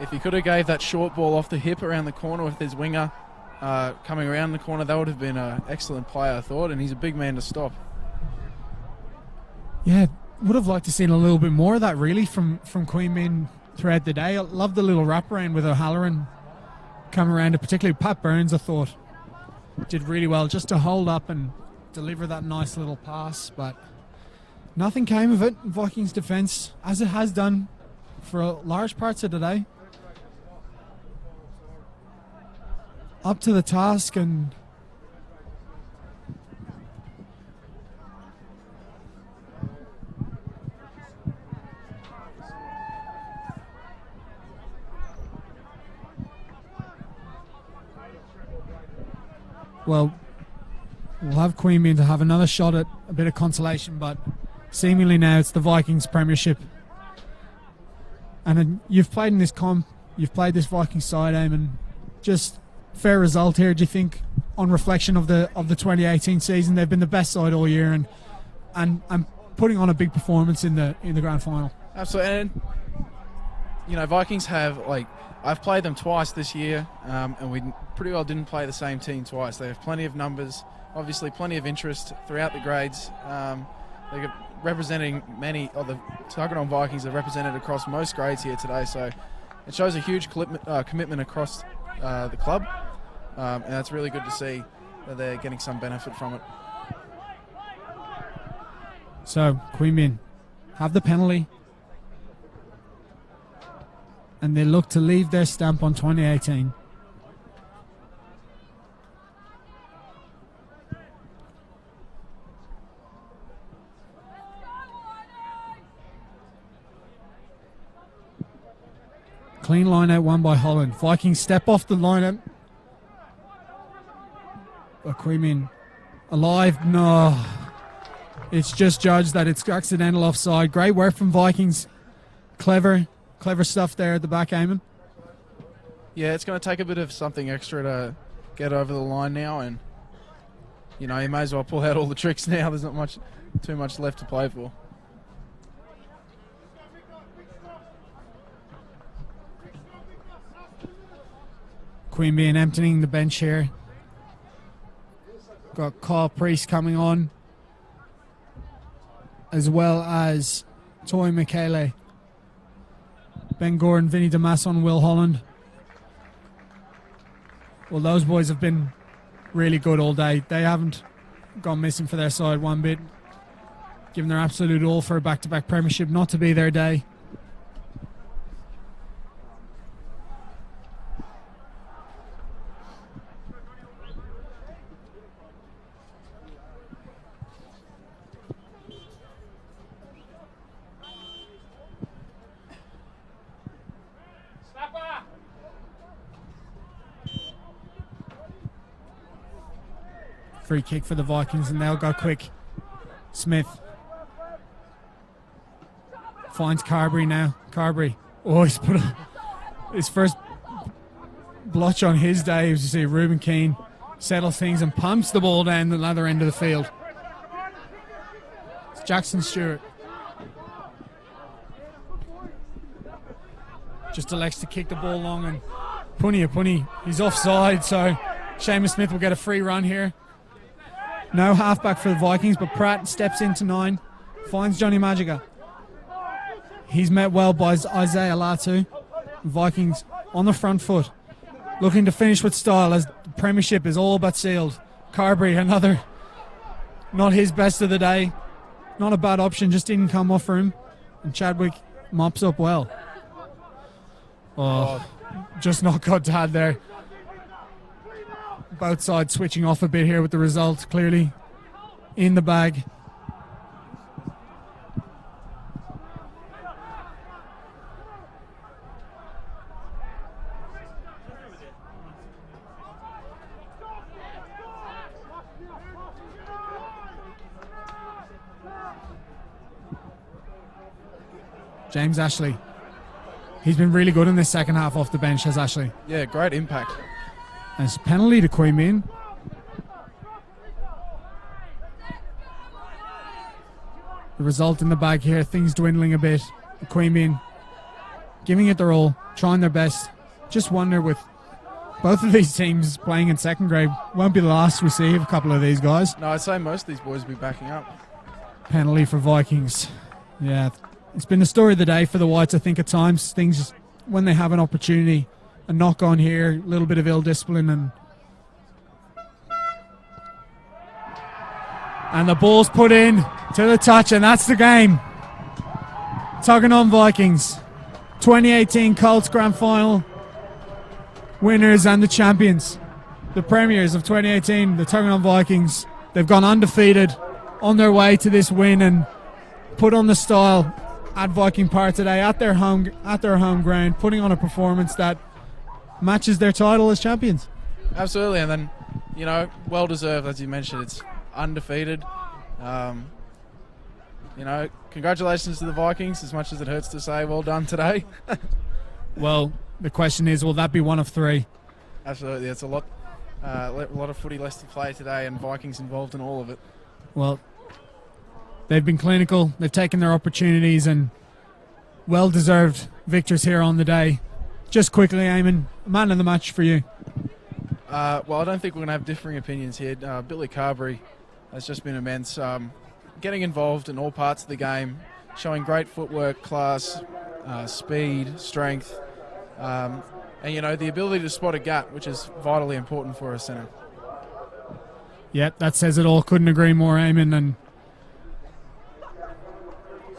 If he could have gave that short ball off the hip around the corner with his winger coming around the corner, that would have been an excellent play, I thought, and he's a big man to stop. Yeah, would have liked to seen a little bit more of that, really, from Queanbeyan throughout the day. I love the little wraparound with O'Halloran come around, and particularly Pat Burns, I thought, did really well just to hold up and deliver that nice little pass, but nothing came of it. Vikings defence, as it has done for large parts of the day, up to the task, and well, we'll have Queanbeyan to have another shot at a bit of consolation, but seemingly now it's the Vikings Premiership. And you've played in this comp, you've played this Vikings side, Eamon. Just fair result here, do you think, on reflection of the 2018 season? They've been the best side all year and putting on a big performance in the grand final. Absolutely. And Vikings have, I've played them twice this year, and we pretty well didn't play the same team twice. They have plenty of numbers, obviously plenty of interest throughout the grades. They're representing many of the Tuggeranong Vikings are represented across most grades here today, so it shows a huge commitment across the club, and that's really good to see that they're getting some benefit from it. So Queanbeyan have the penalty, and they look to leave their stamp on 2018. Clean line out won by Holland. Vikings step off the lineup. But Queanbeyan alive. No. It's just judged that it's accidental offside. Great work from Vikings. Clever stuff there at the back, Eamon. Yeah, it's going to take a bit of something extra to get over the line now, and you may as well pull out all the tricks now. There's not too much left to play for. Queanbeyan emptying the bench here. Got Kyle Priest coming on, as well as Toy Michele, Ben Gordon, Vinny Damasson, Will Holland. Well, those boys have been really good all day. They haven't gone missing for their side one bit. Giving their absolute all for a back-to-back premiership, not to be their day. Free kick for the Vikings, and they'll go quick. Smith finds Carberry now. Carberry, he's put his first blotch on his day. As you see, Ruben Keane settles things and pumps the ball down the other end of the field. It's Jackson Stewart. Just elects to kick the ball long, and Punny, he's offside, so Seamus Smith will get a free run here. No halfback for the Vikings, but Pratt steps into 9, finds Johnny Magica. He's met well by Isaiah Latu. Vikings on the front foot, looking to finish with style as the premiership is all but sealed. Carberry, another, not his best of the day. Not a bad option, just didn't come off for him. And Chadwick mops up well. Just not got dad there. Both sides switching off a bit here with the result clearly in the bag. James Ashley. He's been really good in this second half off the bench, has Ashley. Yeah, great impact. And it's a penalty to Queanbeyan. The result in the bag here, things dwindling a bit. Queanbeyan giving it their all, trying their best. Just wonder, with both of these teams playing in second grade, won't be the last we see of a couple of these guys. No, I'd say most of these boys will be backing up. Penalty for Vikings. Yeah, it's been the story of the day for the Whites, I think, at times. Things, when they have an opportunity, a knock on here, a little bit of ill discipline, and the ball's put in to the touch, and that's the game. Tuggeranong Vikings, 2018 Colts Grand Final winners and the champions, the premiers of 2018, the Tuggeranong Vikings. They've gone undefeated on their way to this win and put on the style at Viking Park today at their home ground, putting on a performance that matches their title as champions. Absolutely, and then, well deserved, as you mentioned. It's undefeated. Congratulations to the Vikings, as much as it hurts to say well done today. Well, the question is, will that be one of 3? Absolutely, it's a lot of footy less to play today, and Vikings involved in all of it. Well, they've been clinical. They've taken their opportunities and well-deserved victors here on the day. Just quickly, Eamon, man of the match for you. Well, I don't think we're going to have differing opinions here. Billy Carberry has just been immense. Getting involved in all parts of the game, showing great footwork, class, speed, strength, and, the ability to spot a gap, which is vitally important for a centre. Yep, that says it all. Couldn't agree more, Eamon. And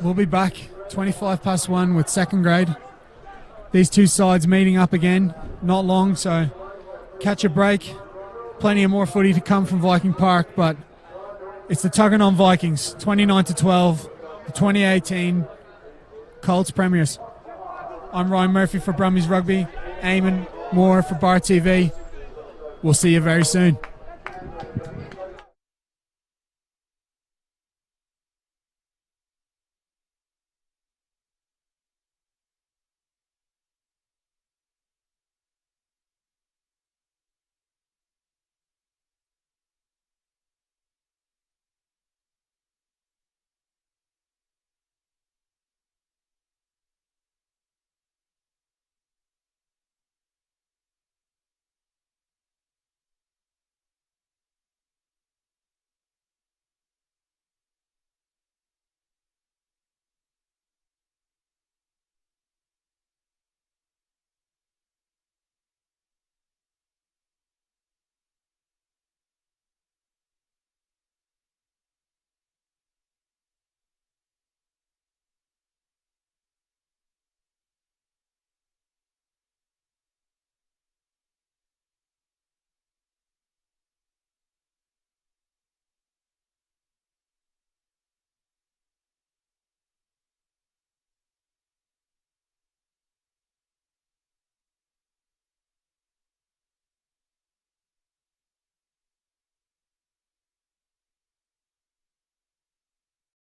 we'll be back 1 with second grade. These two sides meeting up again, not long, so catch a break. Plenty of more footy to come from Viking Park, but it's the Tuggeranong Vikings, 29-12, the 2018 Colts Premiers. I'm Ryan Murphy for Brumbies Rugby, Eamon Moore for Bar TV. We'll see you very soon.